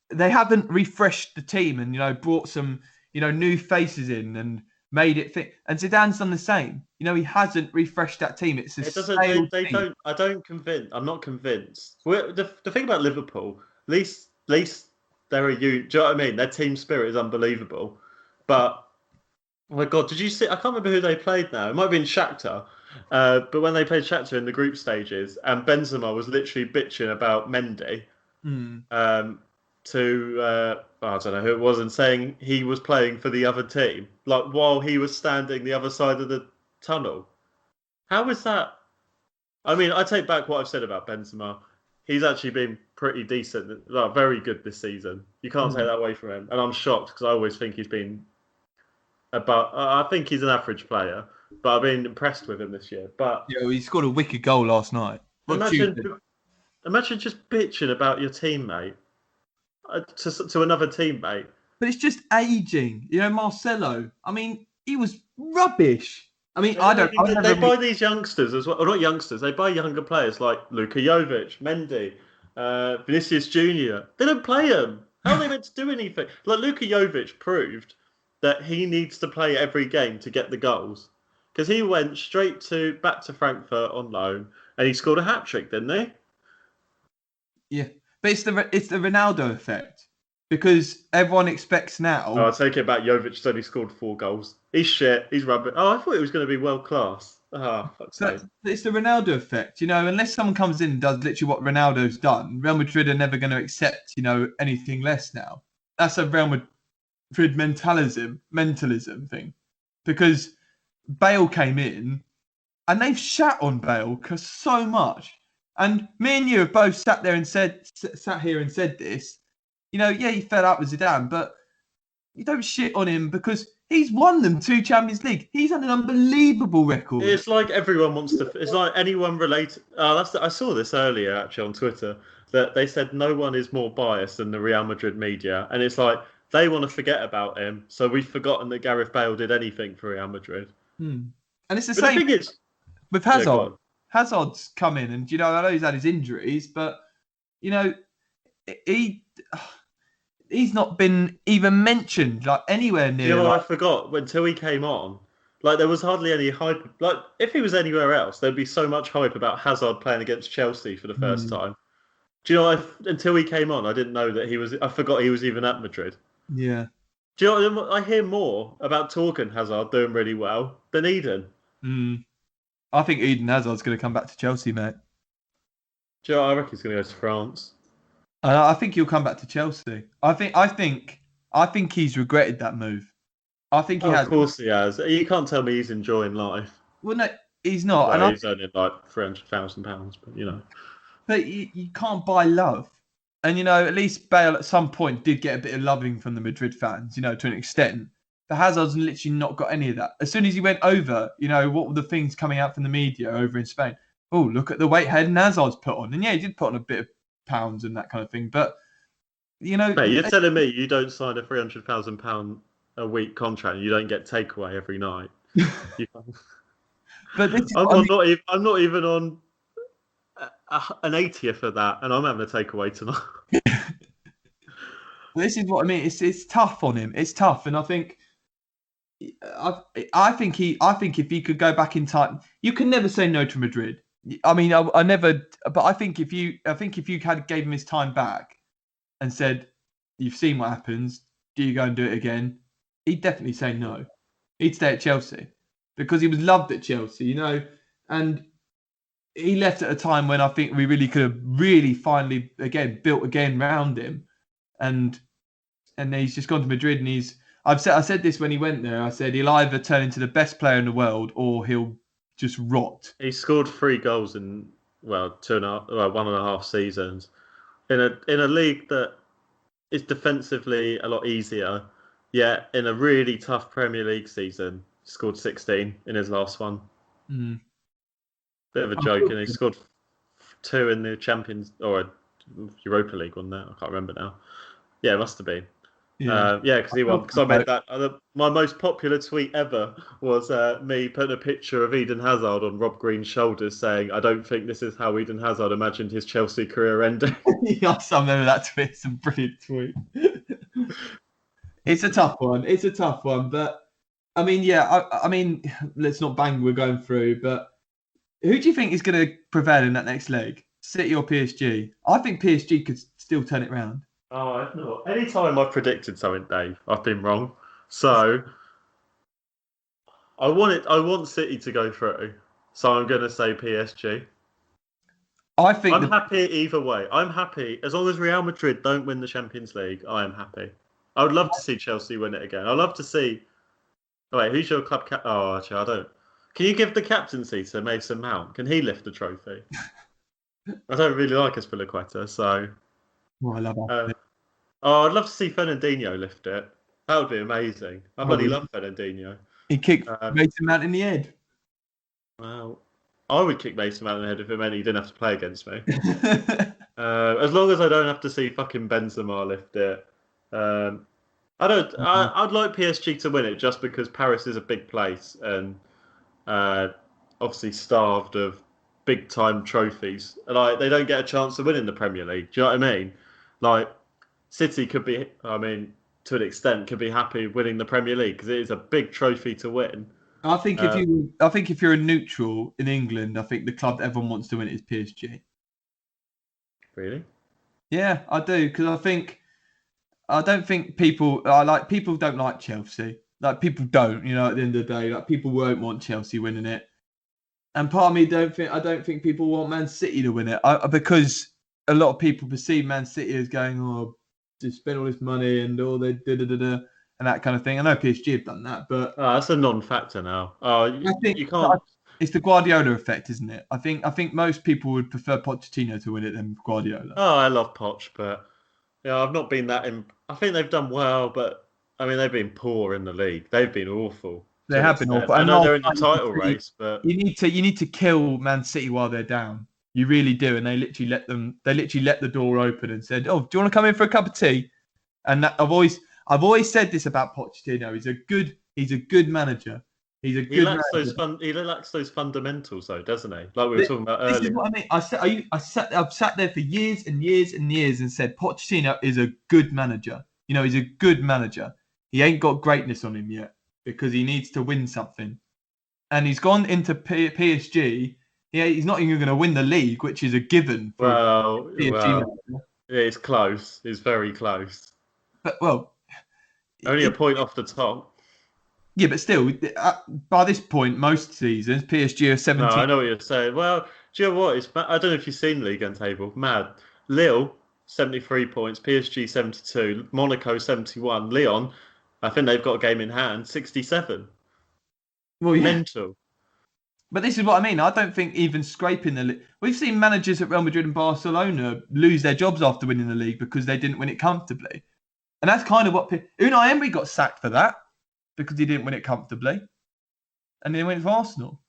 They haven't refreshed the team and brought some new faces in and made it fit. And Zidane's done the same. He hasn't refreshed that team. It's a stale team. I'm not convinced. The thing about Liverpool, at least they're a unit. Do you know what I mean? Their team spirit is unbelievable. But oh my God, did you see? I can't remember who they played now. It might have been Shakhtar. But when they played Shakhtar in the group stages, and Benzema was literally bitching about Mendy. To I don't know who it was, and saying he was playing for the other team, like while he was standing the other side of the tunnel. How is that? I mean, I take back what I've said about Benzema. He's actually been pretty decent, very good this season. You can't take that away from him, and I'm shocked because I always think he's been I think he's an average player, but I've been impressed with him this year. But yeah, he scored a wicked goal last night. Imagine just bitching about your teammate. To another teammate. But it's just aging. Marcelo. I mean, he was rubbish. I mean, They buy these youngsters as well. Or not youngsters. They buy younger players like Luka Jovic, Mendy, Vinicius Junior. They don't play them. How are they meant to do anything? Like Luka Jovic proved that he needs to play every game to get the goals, because he went back to Frankfurt on loan and he scored a hat-trick, didn't he? Yeah. But it's the Ronaldo effect, because everyone expects now. Oh, I take it back. Jovic's only scored 4 goals. He's shit. He's rubbish. Oh, I thought he was going to be world class. Fuck's sake. It's the Ronaldo effect, unless someone comes in and does literally what Ronaldo's done, Real Madrid are never going to accept, anything less now. That's a Real Madrid mentalism thing, because Bale came in and they've shat on Bale so much. And me and you have both sat here and said this. Yeah, he fell out with Zidane, but you don't shit on him because he's won them 2 Champions League. He's had an unbelievable record. It's like everyone wants to. It's like anyone related. I saw this earlier actually on Twitter, that they said no one is more biased than the Real Madrid media, and it's like they want to forget about him. So we've forgotten that Gareth Bale did anything for Real Madrid. And it's the same with Hazard. Yeah, Hazard's come in, and he's not been even mentioned like anywhere near. You know, I forgot until he came on. Like, there was hardly any hype. Like, if he was anywhere else, there'd be so much hype about Hazard playing against Chelsea for the first time. Do you know, until he came on, I didn't know that he was... I forgot he was even at Madrid. Yeah. Do you know, I hear more about Torgan Hazard doing really well than Eden. I think Eden Hazard's going to come back to Chelsea, mate. Do you know, I reckon he's going to go to France. I think he'll come back to Chelsea. I think he's regretted that move. I think he has. Of course he has. You can't tell me he's enjoying life. Well, no, he's not. Well, and he's earning like £300,000, but you know. But you can't buy love. And, you know, at least Bale at some point did get a bit of loving from the Madrid fans, you know, to an extent. But Hazard's literally not got any of that. As soon as he went over, you know, what were the things coming out from the media over in Spain? Oh, look at the weight Eden Hazard's put on. And yeah, he did put on a bit of pounds and that kind of thing. But, you know... Mate, you're telling me you don't sign a £300,000 a week contract and you don't get takeaway every night? But this is I'm not even on an 80th of that, and I'm having a takeaway tonight. This is what I mean. It's tough on him. It's tough, and I think if he could go back in time, you can never say no to Madrid. I mean, I never, but I think if you gave him his time back and said, "You've seen what happens. Do you go and do it again?" He'd definitely say no. He'd stay at Chelsea because he was loved at Chelsea, you know, and he left at a time when I think we really could have finally built again round him, and then he's just gone to Madrid and I said this when he went there. I said he'll either turn into the best player in the world or he'll just rot. He scored 3 goals in 1.5 seasons in a league that is defensively a lot easier. Yet in a really tough Premier League season, he scored 16 in his last one. Bit of a joke, and he scored 2 in the Champions or Europa League one there. I can't remember now. Yeah, it must have been. Yeah, because he won. Because I made that. My most popular tweet ever was me putting a picture of Eden Hazard on Rob Green's shoulders, saying, "I don't think this is how Eden Hazard imagined his Chelsea career ending." Yes, I remember that tweet. It's a brilliant tweet. It's a tough one. But I mean, yeah. I mean, let's not bang. We're going through, but. Who do you think is going to prevail in that next leg? City or PSG? I think PSG could still turn it round. Oh, no. Anytime I've predicted something, Dave, I've been wrong. So I want City to go through. So I'm going to say PSG. I'm happy either way. I'm happy as long as Real Madrid don't win the Champions League. I am happy. I would love to see Chelsea win it again. I'd love to see. Oh, wait, who's your club captain? Oh, actually, I don't. Can you give the captaincy to Mason Mount? Can he lift the trophy? I don't really like Aspilicueta, so... Oh, I love that. I'd love to see Fernandinho lift it. That would be amazing. I bloody love Fernandinho. He kicked Mason Mount in the head. Well, I would kick Mason Mount in the head if it meant he didn't have to play against me. As long as I don't have to see fucking Benzema lift it. I'd like PSG to win it just because Paris is a big place and... obviously starved of big time trophies. Like they don't get a chance to win in the Premier League. Do you know what I mean? Like City could be, to an extent, could be happy winning the Premier League because it is a big trophy to win. I think if you're a neutral in England, I think the club that everyone wants to win it is PSG. Really? Yeah, I do because I don't think people don't like Chelsea. Like people don't, you know, at the end of the day, like people won't want Chelsea winning it, and part of me I don't think people want Man City to win it because a lot of people perceive Man City as going, oh, just spend all this money and all the and that kind of thing. I know PSG have done that, but that's a non-factor now. I think you can't. It's the Guardiola effect, isn't it? I think most people would prefer Pochettino to win it than Guardiola. Oh, I love Poch, but yeah, I've not been that. I think they've done well, but. I mean, they've been poor in the league. They've been awful. They have been awful. I know they're in the title race, but you need to kill Man City while they're down. You really do, and they literally let the door open and said, "Oh, do you want to come in for a cup of tea?" And I've always said this about Pochettino. He's a good manager. He lacks those fundamentals, though, doesn't he? Like we were talking about earlier. This is what I mean. I've sat there for years and years and years and said Pochettino is a good manager. He's a good manager. He ain't got greatness on him yet because he needs to win something. And he's gone into PSG. He's not even going to win the league, which is a given for PSG. It's close. It's very close. But only a point off the top. Yeah, but still, by this point, most seasons PSG are 17. No, I know what you're saying. Well, do you know what? I don't know if you've seen the league end table. Mad. Lille 73 points, PSG 72, Monaco 71, Lyon. I think they've got a game in hand 67. Well, yeah. Mental. But this is what I mean. I don't think even scraping the league. We've seen managers at Real Madrid and Barcelona lose their jobs after winning the league because they didn't win it comfortably. And that's kind of what Unai Emery got sacked for that because he didn't win it comfortably. And then went to Arsenal.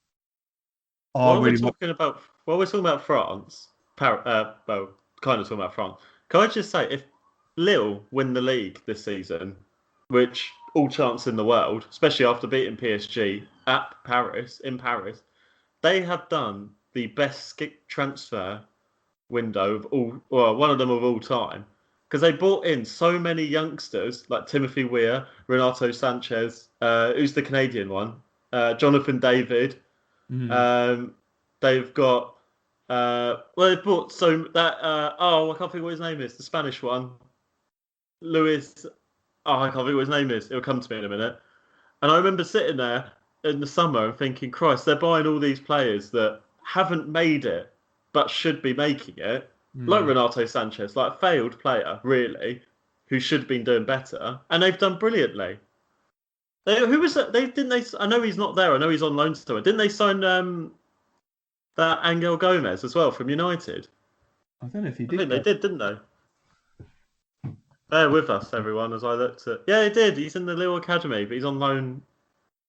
While we're talking about France, kind of talking about France, can I just say, if Lille win the league this season, which all chance in the world, especially after beating PSG in Paris, they have done the best transfer window of one of them of all time. Because they brought in so many youngsters like Timothy Weah, Renato Sanchez, who's the Canadian one, Jonathan David. They've got they brought I can't think what his name is. The Spanish one, Luis. I can't think what his name is. It'll come to me in a minute. And I remember sitting there in the summer and thinking, Christ, they're buying all these players that haven't made it but should be making it. Like Renato Sanchez, like a failed player, really, who should have been doing better, and they've done brilliantly. Who was that? I know he's not there. I know he's on loan still. Didn't they sign that Angel Gomez as well from United? I don't know if he did. I think they did, didn't they? Bear with us, everyone, as I looked at. Yeah, he did. He's in the Lille Academy, but he's on loan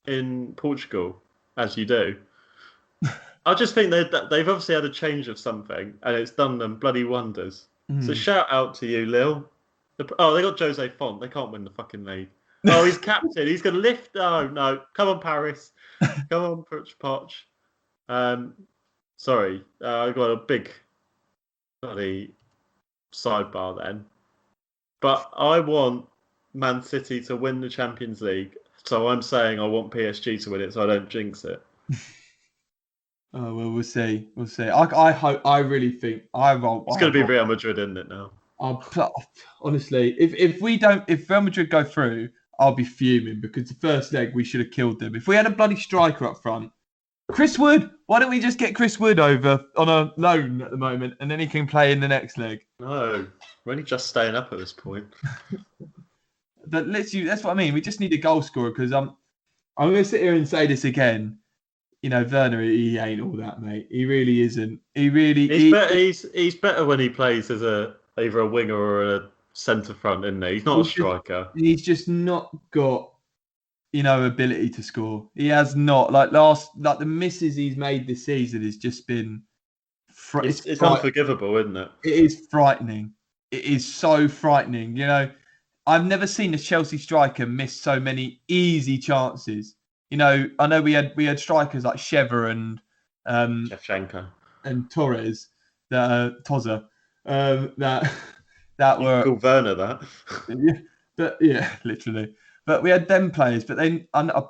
in Portugal, as you do. I just think they've obviously had a change of something, and it's done them bloody wonders. So shout out to you, Lille. They got Jose Font. They can't win the fucking league. Oh, he's captain. He's going to lift. Oh, no. Come on, Paris. Come on, Poch. Sorry. I got a big bloody sidebar then. But I want Man City to win the Champions League. So I'm saying I want PSG to win it so I don't jinx it. Oh, well, we'll see. We'll see. I really think it's going to be Real Madrid, isn't it, now? Honestly, if Real Madrid go through, I'll be fuming because the first leg we should have killed them. If we had a bloody striker up front, Chris Wood, why don't we just get Chris Wood over on a loan at the moment and then he can play in the next leg? No, we're only just staying up at this point. But that's what I mean. We just need a goal scorer because I'm going to sit here and say this again. Werner, he ain't all that, mate. He really isn't. He's better when he plays as either a winger or a centre front, isn't he? He's not a striker. He's just not got, ability to score. He has not. The misses he's made this season has just been. It's unforgivable, isn't it? It is frightening. It is so frightening. I've never seen a Chelsea striker miss so many easy chances. I know we had strikers like Sheva and Shevchenko and Torres, Toza, that were call Werner that. But literally. But we had them players. But then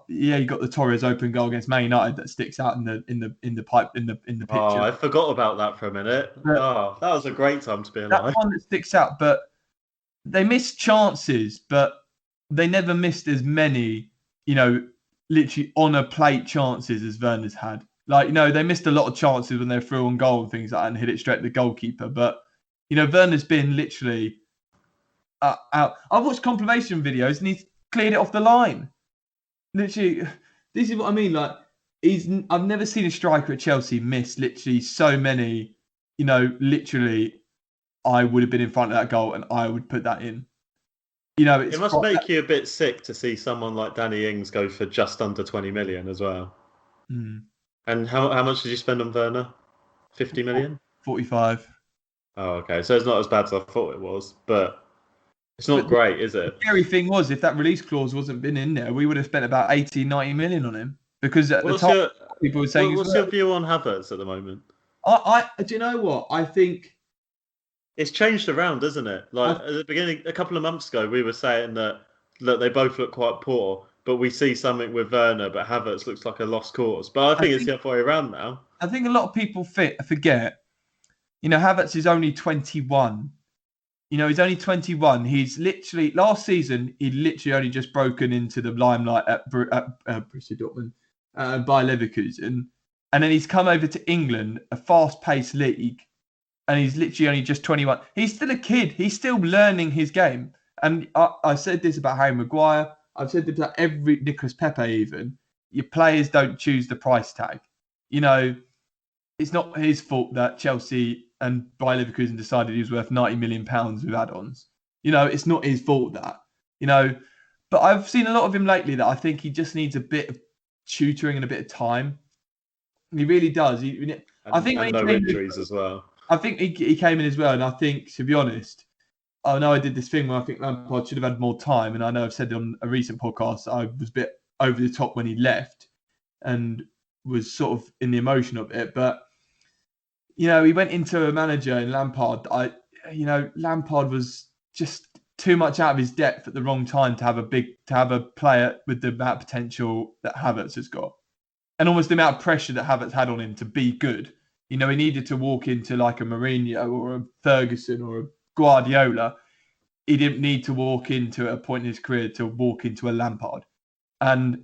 you got the Torres open goal against Man United that sticks out in the picture. Oh, I forgot about that for a minute. That was a great time to be alive. That one that sticks out, but they missed chances, but they never missed as many, literally on a plate chances as Werner's had. They missed a lot of chances when they were through on goal and things like that and hit it straight to the goalkeeper. But, Werner's been literally out. I've watched compilation videos and he's cleared it off the line. Literally, this is what I mean. I've never seen a striker at Chelsea miss literally so many, literally, I would have been in front of that goal and I would put that in. It must make you a bit sick to see someone like Danny Ings go for just under 20 million as well. And how much did you spend on Werner? 50 million? 45. Oh, okay. So it's not as bad as I thought it was, but it's not great, is it? The scary thing was, if that release clause wasn't been in there, we would have spent about 80, 90 million on him. Because at the time, people were saying... What's your view on Havertz at the moment? Do you know what? I think It's changed around, isn't it? Like at the beginning, a couple of months ago, we were saying that look, they both look quite poor, but we see something with Werner, but Havertz looks like a lost cause. But I think it's the other way around now. I think a lot of people forget. Havertz is only 21. He's only 21. He's literally last season. He literally only just broken into the limelight at Borussia Dortmund by Leverkusen, and then he's come over to England, a fast-paced league, and he's literally only just 21. He's still a kid. He's still learning his game. And I said this about Harry Maguire. I've said this about every Nicolas Pepe. Even your players don't choose the price tag. It's not his fault that Chelsea and Bayer Leverkusen decided he was worth £90 million with add-ons. It's not his fault that. But I've seen a lot of him lately that I think he just needs a bit of tutoring and a bit of time. He really does. I think no injuries as well. I think he came in as well, and I think, to be honest, I know I did this thing where I think Lampard should have had more time, and I know I've said on a recent podcast I was a bit over the top when he left and was sort of in the emotion of it. But, he went into a manager in Lampard. Lampard was just too much out of his depth at the wrong time to have a player with the amount of potential that Havertz has got, and almost the amount of pressure that Havertz had on him to be good. He needed to walk into like a Mourinho or a Ferguson or a Guardiola. He didn't need to walk into at a point in his career to walk into a Lampard. And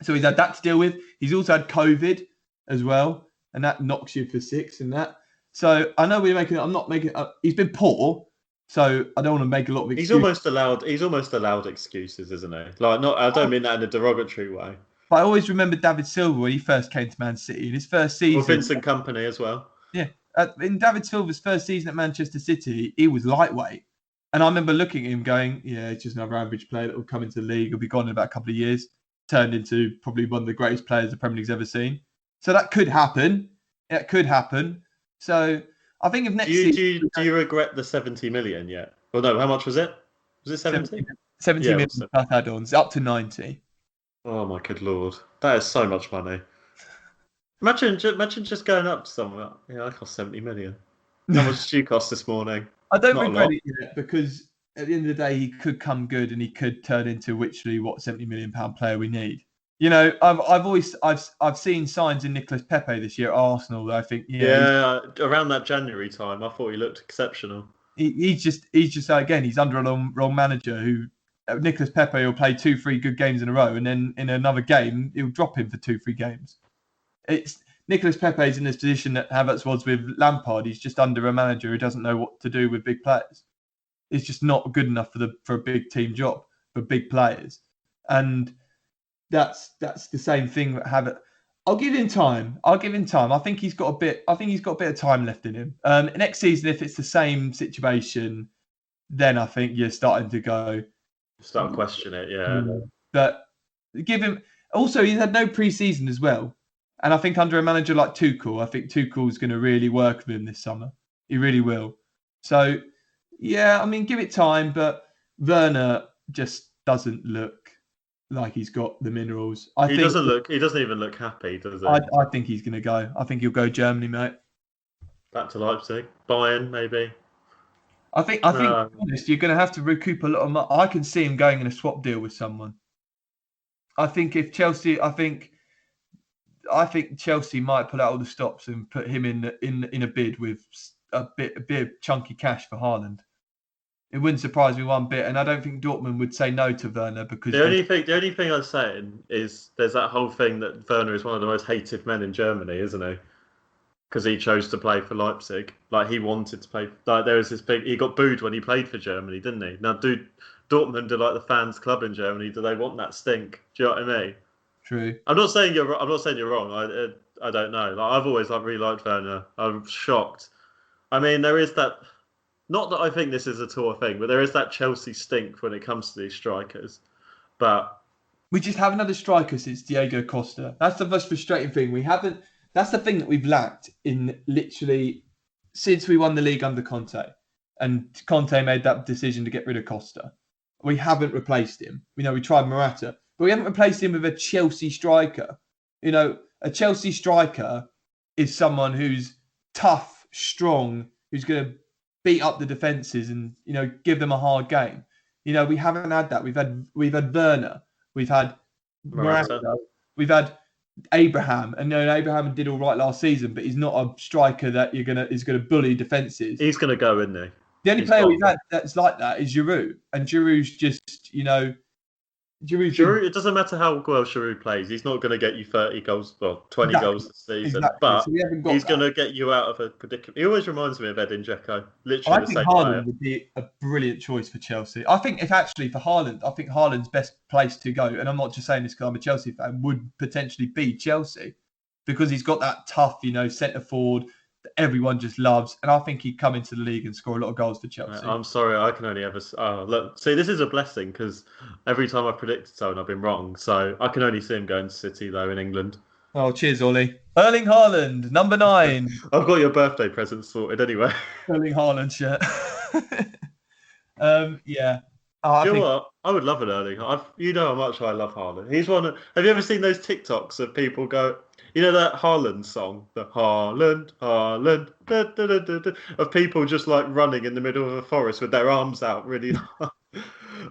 so he's had that to deal with. He's also had COVID as well, and that knocks you for six and that. So I know I'm not making he's been poor, so I don't want to make a lot of excuses. He's almost allowed excuses, isn't he? I don't mean that in a derogatory way. But I always remember David Silva when he first came to Man City in his first season. Or Vincent Kompany as well. Yeah. In David Silva's first season at Manchester City, he was lightweight. And I remember looking at him going, yeah, it's just another average player that will come into the league. He'll be gone in about a couple of years. Turned into probably one of the greatest players the Premier League's ever seen. So that could happen. It could happen. So I think if next season... Do you regret the 70 million yet? Well, no, how much was it? Was it 70? 70 million plus add-ons, up to 90. Oh my good lord, that is so much money. Imagine just going up to somewhere. Yeah, I cost 70 million. How much did you cost this morning? I don't regret it yet because at the end of the day, he could come good and he could turn into literally what £70 million player we need. I've seen signs in Nicolas Pepe this year at Arsenal that I think around that January time, I thought he looked exceptional. He's just again, he's under a wrong manager who. Nicolas Pepe will play 2-3 good games in a row, and then in another game he'll drop him for 2-3 games. It's Nicolas Pepe's in this position that Havertz was with Lampard. He's just under a manager who doesn't know what to do with big players. It's just not good enough for a big team job for big players, and that's the same thing that Havertz. I'll give him time. I think he's got a bit of time left in him. Next season, if it's the same situation, then I think you're starting to go. Start questioning it, yeah. But give him. Also, he's had no pre-season as well, and I think under a manager like Tuchel, I think Tuchel's going to really work with him this summer. He really will. So, yeah, I mean, give it time. But Werner just doesn't look like he's got the minerals. He doesn't even look happy, does he? I think he's going to go. I think he'll go Germany, mate. Back to Leipzig, Bayern, maybe. I think, to be honest, you're going to have to recoup a lot of money. I can see him going in a swap deal with someone. I think if Chelsea, I think Chelsea might pull out all the stops and put him in a bid with a bit of chunky cash for Haaland. It wouldn't surprise me one bit, and I don't think Dortmund would say no to Werner because the only thing I'm saying is there's that whole thing that Werner is one of the most hated men in Germany, isn't he? Because he chose to play for Leipzig. Like, he wanted to play. Like, there was this big. He got booed when he played for Germany, didn't he? Now, Dortmund are like the fans' club in Germany. Do they want that stink? Do you know what I mean? True. I'm not saying you're wrong. I don't know. Like, I've always really liked Werner. I'm shocked. I mean, there is that. Not that I think this is at all a thing, but there is that Chelsea stink when it comes to these strikers. But we just have another striker since Diego Costa. That's the most frustrating thing. We haven't. That's the thing that we've lacked in literally since we won the league under Conte. And Conte made that decision to get rid of Costa. We haven't replaced him. We tried Morata, but we haven't replaced him with a Chelsea striker. A Chelsea striker is someone who's tough, strong, who's going to beat up the defences and give them a hard game. We haven't had that. We've had Werner, we've had Morata. Morata, we've had Abraham, and Abraham did all right last season, but he's not a striker that is gonna bully defences. He's gonna go, isn't he? The only player we've had that's like that is Giroud, and Giroud's just Giroud. It doesn't matter how well Giroud plays. He's not going to get you 30 goals, 20 goals this season. Exactly. But So he's going to get you out of a predicament. He always reminds me of Edin Dzeko. Literally, I think Haaland would be a brilliant choice for Chelsea. I think for Haaland, I think Haaland's best place to go, and I'm not just saying this because I'm a Chelsea fan, would potentially be Chelsea, because he's got that tough, centre forward that everyone just loves, and I think he'd come into the league and score a lot of goals for Chelsea. I'm sorry, I can only ever. Look, see, this is a blessing because every time I've predicted someone, I've been wrong. So I can only see him going to City though in England. Oh, cheers, Olly. Erling Haaland, number 9. I've got your birthday present sorted anyway. Erling Haaland shirt. Yeah. You know what? I would love an Erling. You know how much I love Haaland. He's one. Have you ever seen those TikToks of people go? You know that Haaland song, the Haaland, da, da, da, da, da, of people just like running in the middle of a forest with their arms out, really.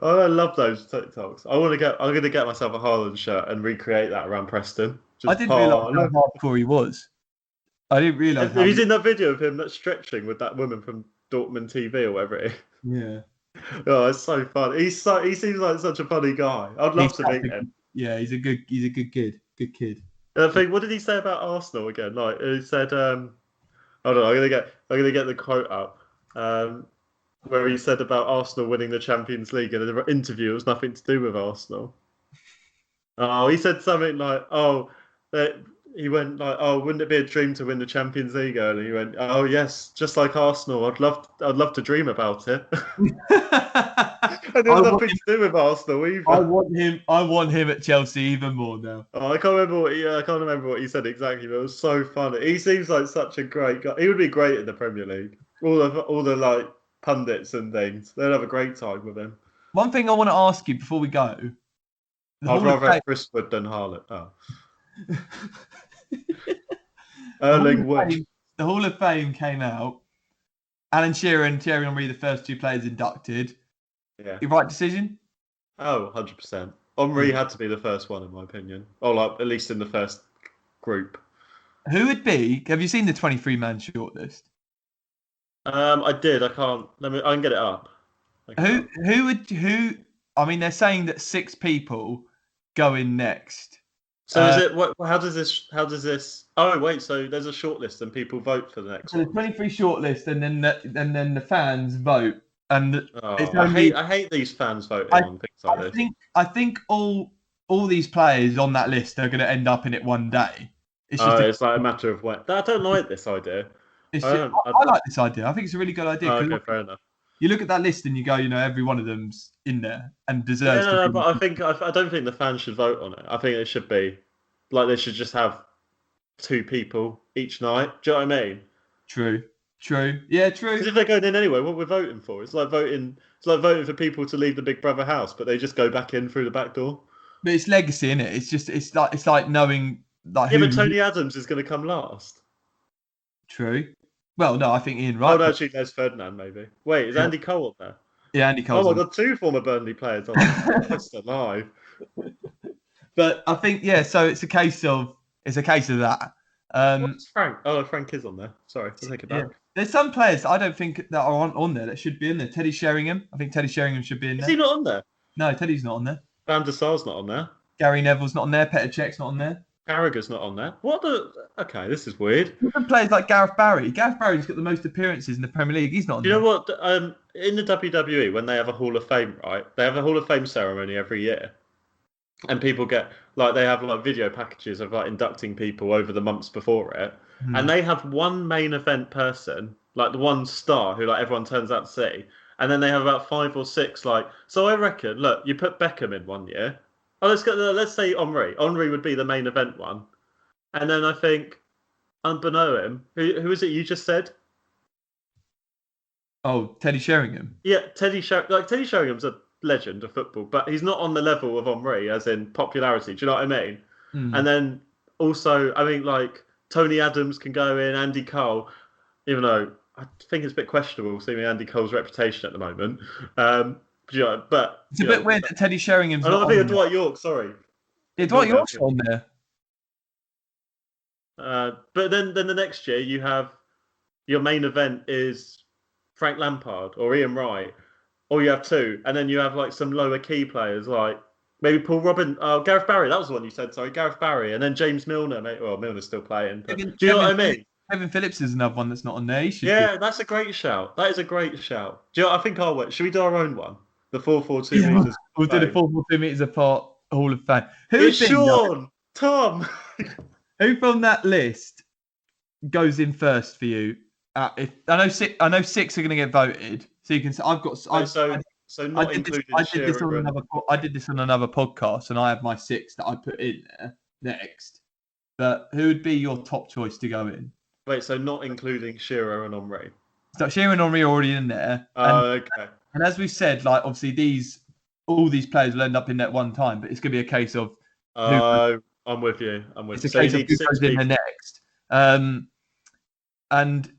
I love those TikToks. I'm going to get myself a Haaland shirt and recreate that around Preston. I didn't realise how hardcore he was. I didn't realise. Have you seen that video of him that's stretching with that woman from Dortmund TV or whatever it is? Yeah. Oh, it's so fun. He seems like such a funny guy. I'd love to meet him. Yeah, he's a good kid. Good kid. I think, what did he say about Arsenal again? Like he said, hold on, I'm gonna get the quote up. Where he said about Arsenal winning the Champions League in an interview, it was nothing to do with Arsenal. Oh, he said something like, he went like, "Oh, wouldn't it be a dream to win the Champions League?" And he went, "Oh yes, just like Arsenal. I'd love to dream about it." And there's nothing to do with Arsenal either. I want him at Chelsea even more now. Oh, I can't remember what he said exactly, but it was so funny. He seems like such a great guy. He would be great in the Premier League. All the like pundits and things, they'd have a great time with him. One thing I want to ask you before we go. I'd rather have Chris Wood than Haaland. Oh. Erling Wood. The Hall of Fame came out. Alan Shearer and Thierry Henry, the first 2 players inducted. Yeah. The right decision? Oh, 100%. Henry had to be the first one, in my opinion. Or like at least in the first group. Who would be? Have you seen the 23-man shortlist? I did. I can get it up. Who? I mean, they're saying that 6 people go in next. So is it? How does this? Oh wait, so there's a shortlist and people vote for the next one. So the 23 shortlist, and then the fans vote. And I hate these fans voting on things like this. I think all these players on that list are going to end up in it one day. It's like a matter of when. I don't like this idea. I like this idea. I think it's a really good idea. Okay, fair enough. You look at that list and you go, every one of them's in there and deserves. No, but I don't think the fans should vote on it. I think it should be like they should just have 2 people each night. Do you know what I mean? True. Yeah, true. Because if they're going in anyway, what we're voting for? It's like voting for people to leave the Big Brother house, but they just go back in through the back door. But it's legacy, isn't it? It's like knowing like. Yeah, but Tony Adams is going to come last. True. Well, no, I think Ian Wright. Oh, no, actually, there's Ferdinand, maybe. Wait, is Andy Cole on there? Yeah, Andy Cole. Oh, my God, 2 former Burnley players on there. That's alive. But I think, so it's a case of that. What's Frank? Oh, Frank is on there. Sorry, I'll take it back. Yeah. There's some players I don't think that are on there that should be in there. Teddy Sheringham. I think Teddy Sheringham should be in there. Is he not on there? No, Teddy's not on there. Van der Sar's not on there. Gary Neville's not on there. Petr Cech's not on there. Carragher's not on there. What the? Okay, this is weird. Even players like Gareth Barry. Gareth Barry's got the most appearances in the Premier League. He's not on there. You know what? In the WWE, when they have a Hall of Fame, right? They have a Hall of Fame ceremony every year. And people get, they have video packages of inducting people over the months before it. And they have one main event person, the one star who everyone turns out to see. And then they have about 5 or 6 so I reckon, look, you put Beckham in one year. Oh, let's say Henry. Henry would be the main event one. And then I think, below him, who is it you just said? Oh, Teddy Sheringham. Yeah, Teddy Sheringham's a legend of football, but he's not on the level of Henry as in popularity. Do you know what I mean? And then also, I mean, Tony Adams can go in, Andy Cole, even though I think it's a bit questionable seeing Andy Cole's reputation at the moment. But It's a bit weird that Teddy Sheringham's not I on think of there. Dwight York. Sorry, Yeah, Dwight York's on there. But then the next year you have your main event is Frank Lampard or Ian Wright, or you have two, and then you have like some lower key players like maybe Paul Robin, Gareth Barry. That was the one you said. Sorry, Gareth Barry, and then James Milner. Well, Milner's still playing. But, do you know what I mean? Kevin Phillips is another one that's not on there. Yeah, that's a great shout. That is a great shout. Do you know, I think I'll wait. Should we do our own one? The 4-4-2 meters. We'll do the 4-4-2 meters apart Hall of Fame. It's Sean, Tom. Who from that list goes in first for you? I know six are going to get voted. So you can. I did this on another podcast, and I have my 6 that I put in there next. But who would be your top choice to go in? Wait, so not including Shearer and Henry? So Shearer and Henry are already in there. Okay. And as we said, like obviously all these players will end up in that one time, but it's going to be a case of. I'm with you. It's a case of who goes in the next. And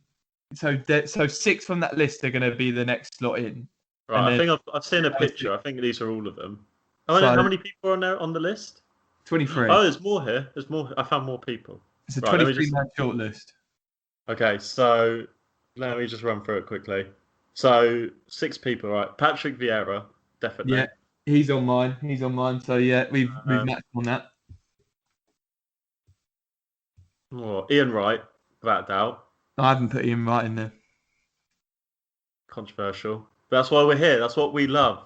so 6 from that list are going to be the next slot in. Right, I think I've seen a picture. I think these are all of them. How many people are on there on the list? 23. Oh, there's more here. There's more. I found more people. It's a 23-man short list. Okay, so let me just run through it quickly. So 6 people, right? Patrick Vieira, definitely. Yeah, he's on mine. So yeah, we've matched on that. Ian Wright, without doubt. I haven't put Ian Wright in there. Controversial. But that's why we're here. That's what we love.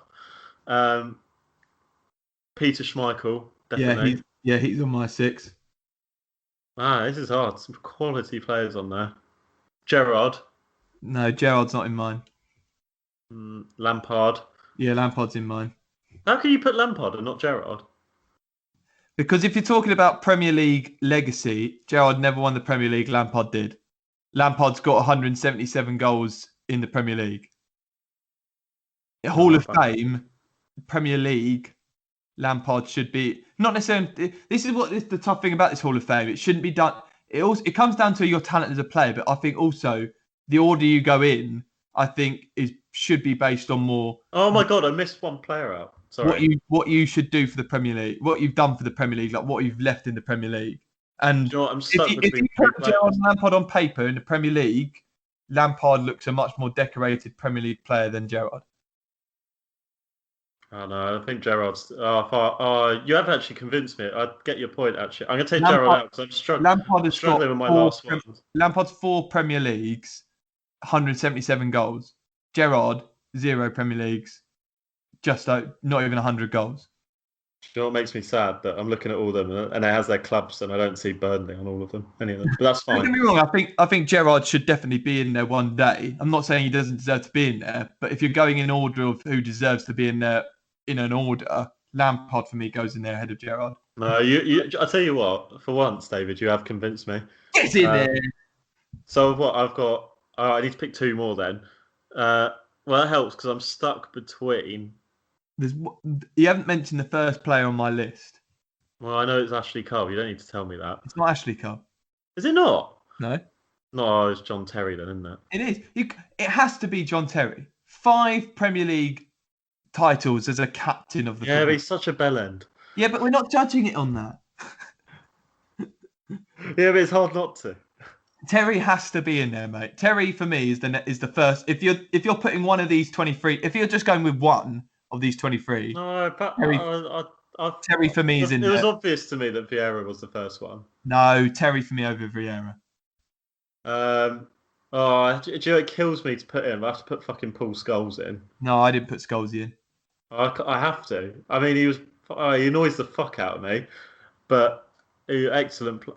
Peter Schmeichel, definitely. Yeah, he's on my 6. This is hard. Some quality players on there. Gerrard. No, Gerrard's not in mine. Lampard. Yeah, Lampard's in mine. How can you put Lampard and not Gerrard? Because if you're talking about Premier League legacy, Gerrard never won the Premier League. Lampard did. Lampard's got 177 goals in the Premier League. Hall of Fame, Premier League, Lampard should be not necessarily. This is what is the tough thing about this Hall of Fame. It shouldn't be done. It comes down to your talent as a player, but I think also the order you go in, I think should be based on more. Oh my God, I missed one player out. Sorry. What you should do for the Premier League, what you've done for the Premier League, like what you've left in the Premier League. And you know what, I'm stuck if you put Gerrard and Lampard on paper in the Premier League, Lampard looks a much more decorated Premier League player than Gerrard. Oh no, I think Gerrard's. You have actually convinced me. I get your point. Actually, I'm going to take Gerrard out because I'm struggling with my last one. Lampard's 4 Premier Leagues, 177 goals. Gerrard 0 Premier Leagues, just not even 100 goals. You know what makes me sad? That I'm looking at all of them and it has their clubs and I don't see Burnley on all of them, any of them. But that's fine. Don't get me wrong. I think Gerrard should definitely be in there one day. I'm not saying he doesn't deserve to be in there, but if you're going in order of who deserves to be in there in an order, Lampard for me goes in there ahead of Gerrard. No, I tell you what. For once, David, you have convinced me. Get in there. So what I've got? I need to pick 2 more then. Well, that helps because I'm stuck between. You haven't mentioned the first player on my list. Well, I know it's Ashley Cole. You don't need to tell me that. It's not Ashley Cole. Is it not? No. No, it's John Terry then, isn't it? It is. It has to be John Terry. 5 Premier League titles as a captain of the Yeah, but he's such a bellend. Yeah, but we're not judging it on that. Yeah, but it's hard not to. Terry has to be in there, mate. Terry for me is the first. If you're putting one of these 23, if you're just going with one of these 23, no, but Terry for me is in there. It was obvious to me that Vieira was the first one. No, Terry for me over Vieira. Do you know, it kills me to put him. I have to put fucking Paul Scholes in. No, I didn't put Scholes in. I have to. I mean, he annoys the fuck out of me, but excellent. Do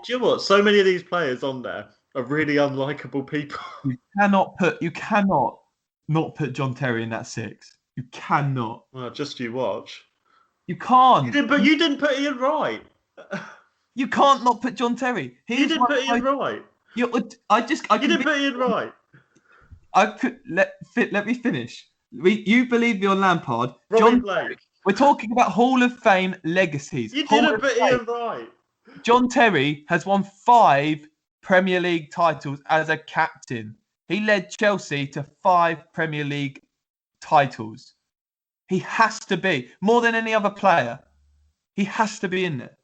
you know what? So many of these players on there are really unlikable people. You cannot not put John Terry in that 6. You cannot. Well, just you watch. You can't. You didn't put Ian Wright. You can't not put John Terry. You didn't put Ian Wright. You didn't put Ian Wright. Let me finish. You believe you're Lampard. John Blake. We're talking about Hall of Fame legacies. You didn't put Ian Wright. John Terry has won 5 Premier League titles as a captain. He led Chelsea to 5 Premier League titles. He has to be more than any other player. He has to be in there.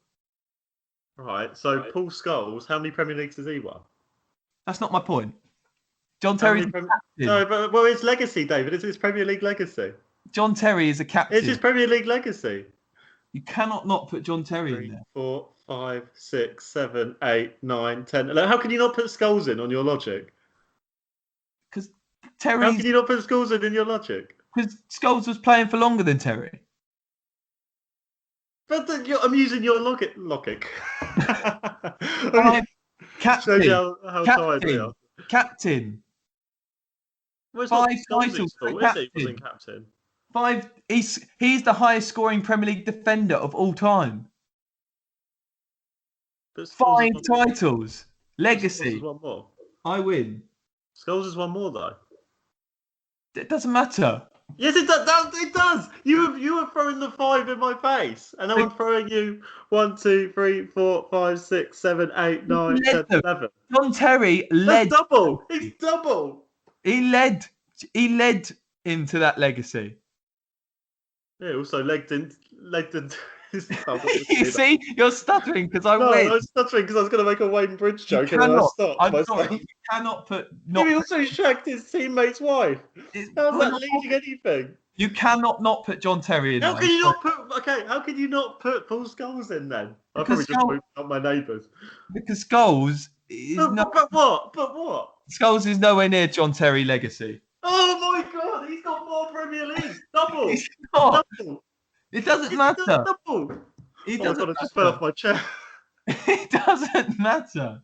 Right. So Paul Scholes, how many Premier Leagues has he won? That's not my point. John How Terry's many a captain. No, but well, his legacy, David. It's his Premier League legacy. John Terry is a captain. It's his Premier League legacy. You cannot not put John Terry in 3, there. 4, 5, 6, 7, 8, 9, 10. How can you not put Scholes in on your logic? Because How Terry. can you not put Scholes in your logic? Because Scholes was playing for longer than Terry. But I'm using your logic. Captain. Shows you how tired we are. Captain. Well, it's 5 not titles for fault, is it? He captain. wasn't captain. 5. He's the highest scoring Premier League defender of all time. But Scholes 5 titles. Legacy. Scholes has one more. I win. Scholes has one more though. It doesn't matter. Yes, it does. It does. You were throwing the 5 in my face, and now I'm throwing you 1, 2, 3, 4, 5, 6, 7, 8, 9, 10, 11. John Terry led. That's double. It's double. He led into that legacy. Yeah, also legged in. You see, you're stuttering because I No, win. I was stuttering because I was going to make a Wayne Bridge joke and then I stopped. I'm sorry, you cannot put. He also shagged his teammate's wife. How's that leading anything? You cannot not put John Terry in. How can you not put? Okay, how can you not put Paul Scholes in then? I probably just moved up my neighbours. Because Scholes is But what? But what? Scholes is nowhere near John Terry legacy. Oh my God, he's got more Premier Leagues. Double. He's not. Double. It doesn't matter. Double. It Oh my doesn't God, I just fell off my chair. It doesn't matter.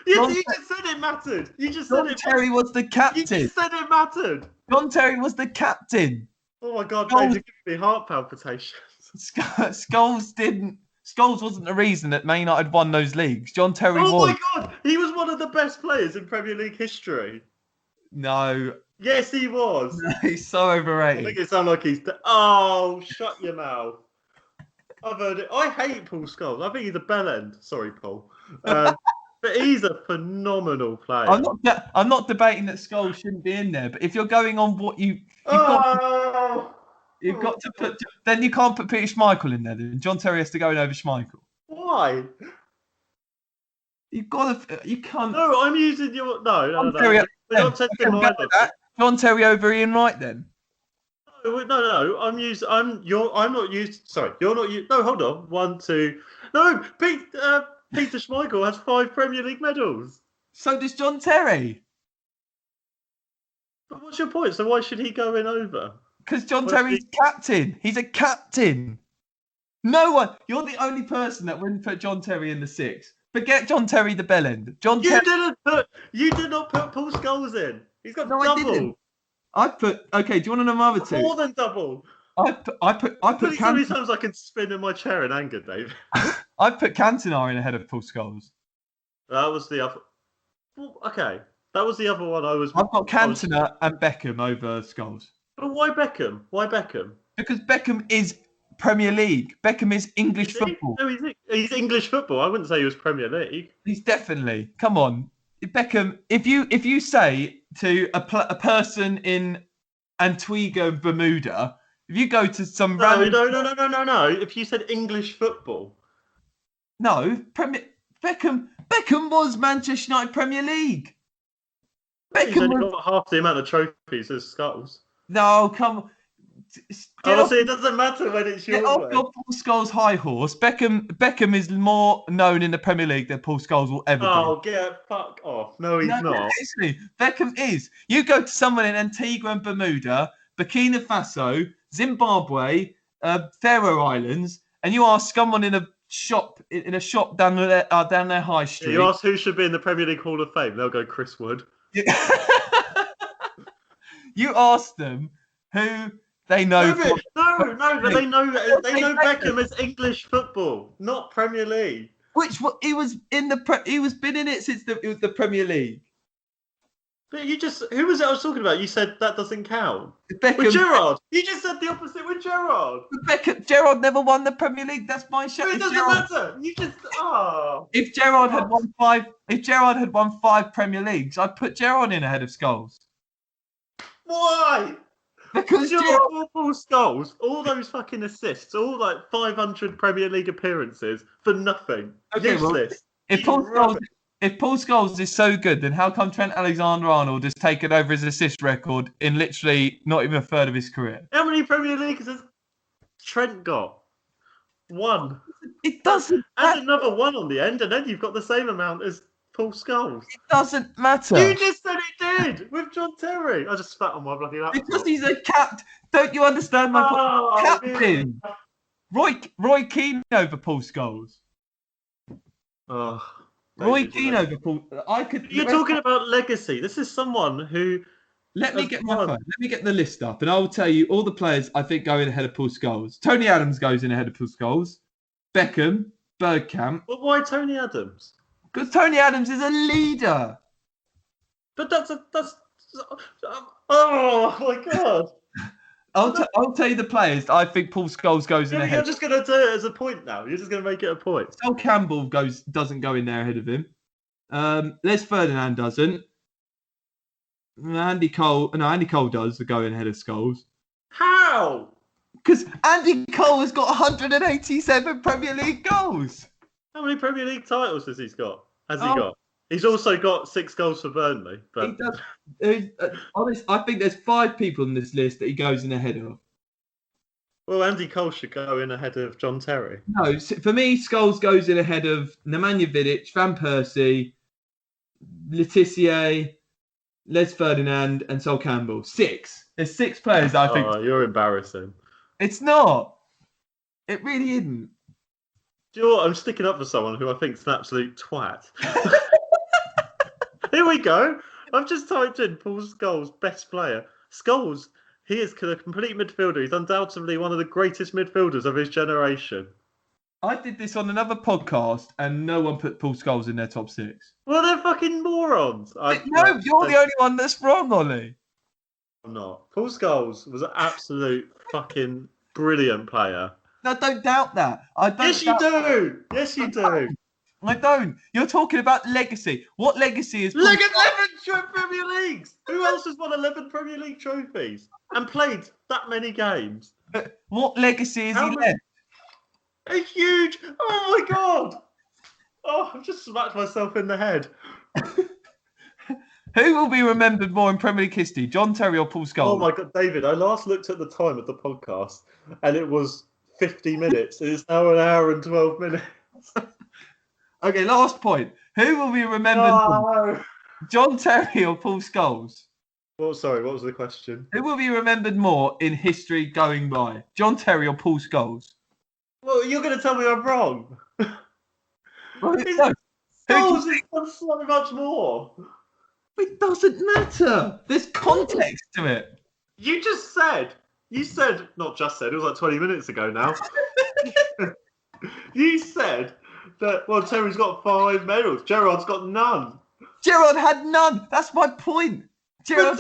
You just said it mattered. You just said John it. Terry was the You captain. just said it mattered. John Terry was the captain. Oh my God, Scholes- Dave, you're giving me heart palpitations. Scholes didn't. Scholes wasn't the reason that Man United won those leagues. John Terry was. Oh my God, he was one of the best players in Premier League history. No, Yes, he was. he's so I overrated. think it sounds like he's. Oh, shut your mouth. I've heard it. I hate Paul Scholes. I think he's a bellend. Sorry, Paul. But he's a phenomenal player. I'm not debating that Scholes shouldn't be in there, but if you're going on what you've got to put, then you can't put Peter Schmeichel in there. Then John Terry has to go in over Schmeichel. Why? You've got to. You can't. No, I'm using your. No. John Terry, We're not testing my logic. John Terry over Ian Wright then. No. I'm not used. Sorry, you're not used. No, hold on. 1, 2. No, Peter Schmeichel has 5 Premier League medals. So does John Terry. But what's your point? So why should he go in over? Because John Terry's captain. He's a captain. No one. You're the only person that wouldn't put John Terry in the 6. Forget John Terry the bellend. You did not put Paul Scholes in. He's got No, double. I didn't. Okay, do you want to know my other 2? More than double. I put How many Cantona. times I can spin in my chair in anger, Dave? I put Cantona in ahead of Paul Scholes. That was the other. Well, okay, that was the other one. I've got Cantona and Beckham over Scholes. But why Beckham? Why Beckham? Because Beckham is Premier League. Beckham is English football. No, he's English football. I wouldn't say he was Premier League. He's definitely. Come on, Beckham. If you say to a person in Antigua and Bermuda, if you go to some random... No. If you said English football. No, Beckham was Manchester United Premier League. He's only got half the amount of trophies as Scholes. No, come on. Honestly, it doesn't matter when it's your way. Paul Scholes' high horse. Beckham is more known in the Premier League than Paul Scholes will ever be. Oh, fuck off. No, he's not. Seriously, Beckham is. You go to someone in Antigua and Bermuda, Burkina Faso, Zimbabwe, Faroe Islands, and you ask someone in a shop down their high street. You ask who should be in the Premier League Hall of Fame, they'll go Chris Wood. You ask them who they know. But they know Beckham as English football, not Premier League. He was been in it since it was the Premier League. But who was it I was talking about? You said that doesn't count. Beckham. With Gerrard. You just said the opposite with Gerrard. Gerrard never won the Premier League. That's my show. But it doesn't matter. You just If Gerrard had won 5 Premier Leagues, I'd put Gerrard in ahead of Scholes. Why? Because Gerrard Paul Scholes, all those fucking assists, all like 500 Premier League appearances for nothing. Okay, Useless. Well, if Paul Scholes is so good, then how come Trent Alexander-Arnold has taken over his assist record in literally not even a third of his career? How many Premier Leagues has Trent got? 1. It doesn't Add another 1 on the end, and then you've got the same amount as Paul Scholes. It doesn't matter. You just said it did with John Terry. I just spat on my bloody laptop. Because he's a captain. Don't you understand my point? Captain. Roy Keane over Paul Scholes. Oh, Roy Keane over Paul. You're talking about legacy. This is someone who. Let me get my phone. Let me get the list up, and I will tell you all the players I think go in ahead of Paul Scholes. Tony Adams goes in ahead of Paul Scholes. Beckham, Bergkamp. But why Tony Adams? Because Tony Adams is a leader. But that's. Oh my god! I'll tell you the players I think Paul Scholes goes in ahead. You're just going to do it as a point now. You're just going to make it a point. Sol Campbell doesn't go in there ahead of him. Les Ferdinand doesn't. Andy Cole does go in ahead of Scholes. How? Because Andy Cole has got 187 Premier League goals. How many Premier League titles has he got? He's also got 6 goals for Burnley. But... He does. I think there's 5 people on this list that he goes in ahead of. Well, Andy Cole should go in ahead of John Terry. No, for me, Scholes goes in ahead of Nemanja Vidic, Van Persie, Letizia, Les Ferdinand, and Sol Campbell. 6. There's 6 players I think. Oh, you're embarrassing. It's not. It really isn't. Do you know what? I'm sticking up for someone who I think is an absolute twat. Here we go. I've just typed in Paul Scholes, best player. Scholes, he is a complete midfielder. He's undoubtedly one of the greatest midfielders of his generation. I did this on another podcast and no one put Paul Scholes in their top 6. Well, they're fucking morons. No, you're the only one that's wrong, Olly. I'm not. Paul Scholes was an absolute fucking brilliant player. No, don't doubt that. Yes, you do. Yes, you do. I don't. You're talking about legacy. What legacy is... 11 Premier Leagues! Who else has won 11 Premier League trophies and played that many games? What legacy is he left? A huge... Oh, my God! Oh, I've just smacked myself in the head. Who will be remembered more in Premier League history, John Terry or Paul Scholes? Oh, my God, David, I last looked at the time of the podcast and it was 50 minutes. It's now an hour and 12 minutes. Okay, last point. Who will be remembered more? John Terry or Paul Scholes? Well, sorry, what was the question? Who will be remembered more in history going by? John Terry or Paul Scholes? Well, you're going to tell me I'm wrong. No. Scholes has done so much more. It doesn't matter. There's context to it. You said, not just said, it was like 20 minutes ago now. You said that, well, Terry's got 5 medals. Gerrard's got none. Gerrard had none. That's my point. Not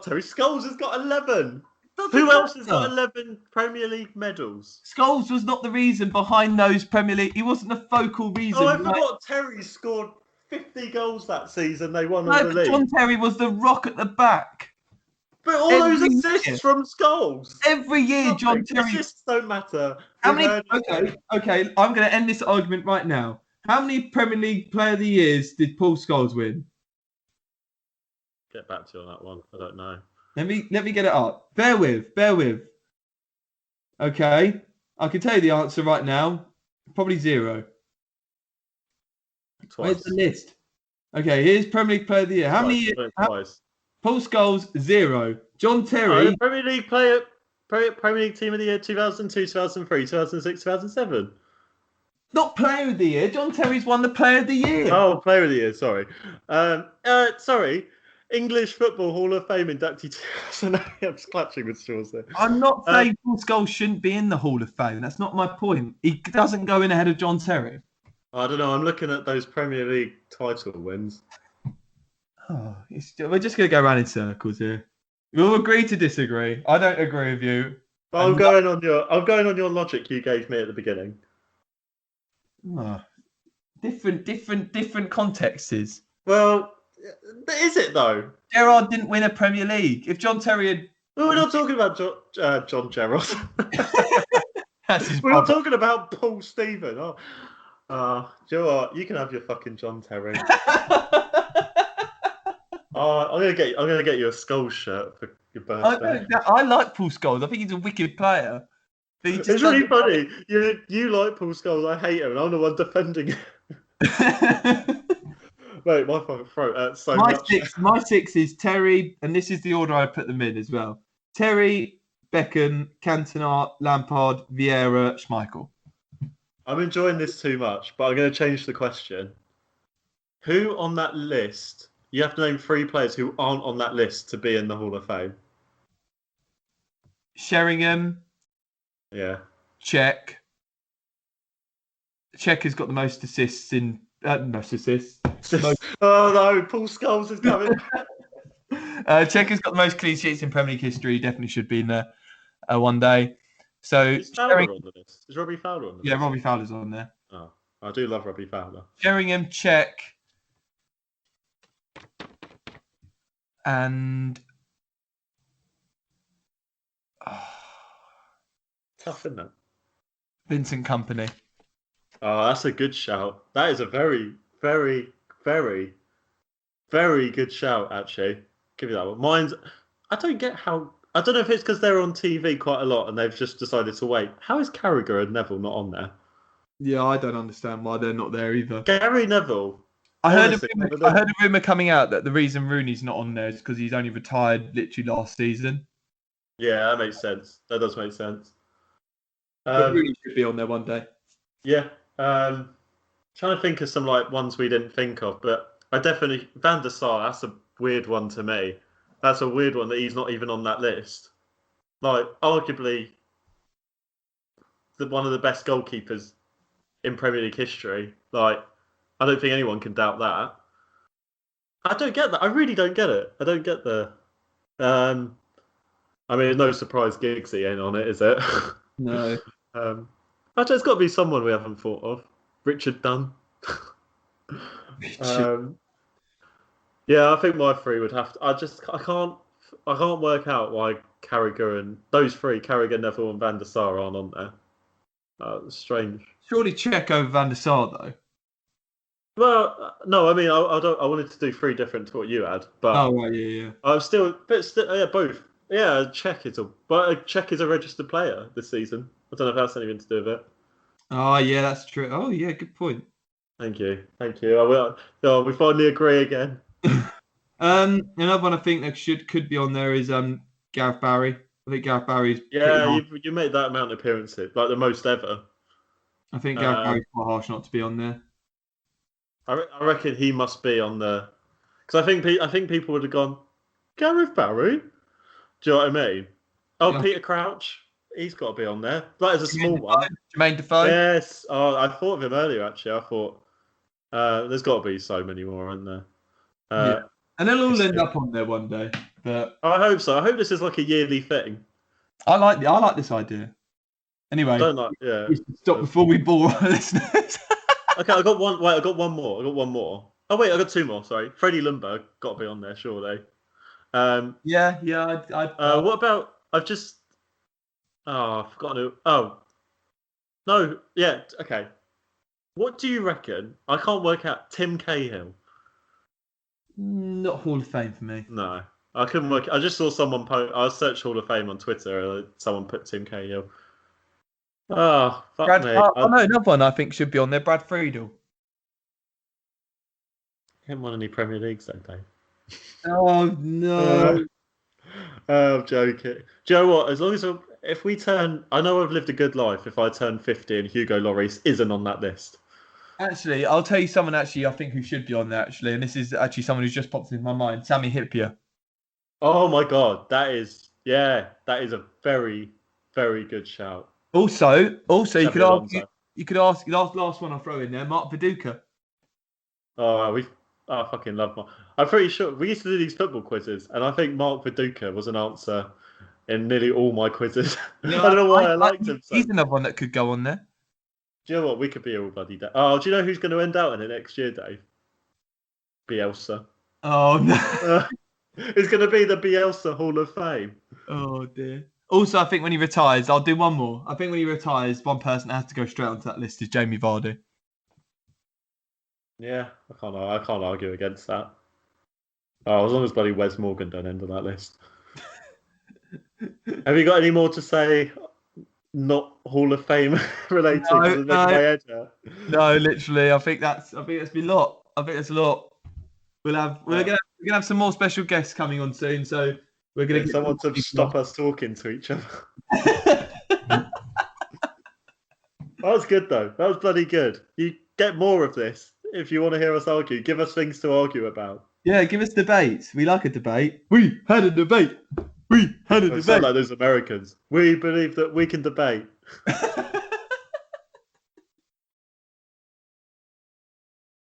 Terry. Scholes has got 11. Who else has got 11 Premier League medals? Scholes was not the reason behind those Premier League. He wasn't the focal reason. Oh, I forgot Terry scored 50 goals that season. They won all the league. John Terry was the rock at the back. But all those assists from Scholes. Every year, John Terry... Assists don't get Okay, I'm going to end this argument right now. How many Premier League Player of the Years did Paul Scholes win? Get back to you on that one. I don't know. Let me get it up. Bear with. Okay, I can tell you the answer right now. Probably 0. Twice. Where's the list? Okay, here's Premier League Player of the Year. How many years? Twice. Paul Scholes, 0. John Terry. Premier League player, Premier League Team of the Year 2002, 2003, 2006, 2007. Not Player of the Year. John Terry's won the Player of the Year. Oh, Player of the Year. Sorry. Sorry. English Football Hall of Fame inductee. So now I'm just clutching with straws there. I'm not saying Paul Scholes shouldn't be in the Hall of Fame. That's not my point. He doesn't go in ahead of John Terry. I don't know. I'm looking at those Premier League title wins. We're just going to go around in circles here. We'll agree to disagree. I don't agree with you. But I'm going on your logic you gave me at the beginning. Different contexts. Well, is it though? Gerrard didn't win a Premier League. If John Terry had... Well, we're not talking about John Gerrard. That's his We're not brother. talking about Paul Stephen. Do you know what? You can have your fucking John Terry. I'm gonna get you a Scholes shirt for your birthday. I like Paul Scholes. I think he's a wicked player. But he just It's really funny. You like Paul Scholes. I hate him, and I'm the one defending him. Mate, my fucking throat hurts so much. My six is Terry, and this is the order I put them in as well. Terry, Beckham, Cantona, Lampard, Vieira, Schmeichel. I'm enjoying this too much, but I'm going to change the question. Who on that list? You have to name 3 players who aren't on that list to be in the Hall of Fame. Sheringham. Yeah. Czech has got the most assists in... most assists. Oh no, Paul Scholes is coming. Czech has got the most clean sheets in Premier League history. Definitely should be in there one day. So Is Fowler on the list? Is Robbie Fowler on the list? Yeah, Robbie Fowler's on there. Oh, I do love Robbie Fowler. Sheringham, Czech, and Tough, isn't it? Vincent Kompany. Oh, that's a good shout. That is a very, very, very, very good shout, actually. Give you that one. Mine's... I don't get how... I don't know if it's because they're on TV quite a lot and they've just decided to wait. How is Carragher and Neville not on there? Yeah, I don't understand why they're not there either. Gary Neville. I heard a rumour coming out that the reason Rooney's not on there is because he's only retired literally last season. Yeah, that makes sense. That does make sense. But Rooney should be on there one day. Yeah. Trying to think of some ones we didn't think of, but I definitely... Van der Sar, that's a weird one to me. That's a weird one that he's not even on that list. Arguably, one of the best goalkeepers in Premier League history. I don't think anyone can doubt that. I don't get that. I really don't get it. I don't get the... I mean, no surprise Giggsy ain't on it, is it? No. Actually, it's got to be someone we haven't thought of. Richard Dunn. Yeah, I think my 3 would have to... I can't work out why Carragher and... Those 3, Carragher, Neville and Van der Sar aren't on there. It's strange. Surely Czech over Van der Sar, though. Well, no, I mean, I wanted to do 3 different to what you had, but... Oh, right, yeah. I'm still... But still, yeah, both. Yeah, Czech is a registered player this season. I don't know if that's anything to do with it. Oh, yeah, that's true. Oh, yeah, good point. Thank you. We finally agree again. Another one I think that could be on there is Gareth Barry. I think Gareth Barry's... Yeah, you made that amount of appearances, the most ever. I think Gareth Barry's quite harsh not to be on there. I reckon he must be on there. Because I think people would have gone, Gareth Barry? Do you know what I mean? Oh, yeah. Peter Crouch? He's got to be on there. As a small one. Jermaine Defoe? Yes. Oh, I thought of him earlier, actually. I thought there's got to be so many more, aren't there? Yeah. And they'll all end up on there one day. But I hope so. I hope this is a yearly thing. I like this idea. Anyway, yeah. Stop before we bore our listeners. Okay, I got one. Wait, I got one more. Oh wait, I got 2 more. Sorry, Freddie Ljungberg got to be on there, surely. Yeah. What about? I've forgotten who. Oh, no. Yeah. Okay. What do you reckon? I can't work out. Tim Cahill. Not Hall of Fame for me. No, I couldn't work. I just saw someone post. I searched Hall of Fame on Twitter. Someone put Tim Cahill. Oh, fuck me. I know another one I think should be on there. Brad Friedel. He hasn't won any Premier Leagues, though, Dave. Oh no. I'm joking. Do you know what? As long as if we turn, I know I've lived a good life. If I turn 50 and Hugo Lloris isn't on that list. Actually, I'll tell you someone I think who should be on there actually, and this is actually someone who's just popped into my mind. Sami Hyypiä. Oh my God, that is a very, very good shout. Also, you could ask. The last one I'll throw in there, Mark Viduka. Oh, I fucking love Mark. I'm pretty sure we used to do these football quizzes, and I think Mark Viduka was an answer in nearly all my quizzes. No, I don't know why I liked him so. He's another one that could go on there. Do you know what? We could be all bloody dead. Oh, do you know who's going to end out in it next year, Dave? Bielsa. Oh no. It's going to be the Bielsa Hall of Fame. Oh dear. Also, I think when he retires, I'll do one more. I think when he retires, one person that has to go straight onto that list is Jamie Vardy. Yeah, I can't argue against that. Oh, as long as bloody Wes Morgan don't end on that list. Have you got any more to say? Not Hall of Fame related. No, literally. I think that's been a lot. I think that's a lot. We're gonna have some more special guests coming on soon. So we're gonna get someone to stop us talking to each other. That was good though. That was bloody good. You get more of this if you want to hear us argue. Give us things to argue about. Yeah, give us debates. We like a debate. We had a debate. We had a debate. Sound like those Americans. We believe that we can debate.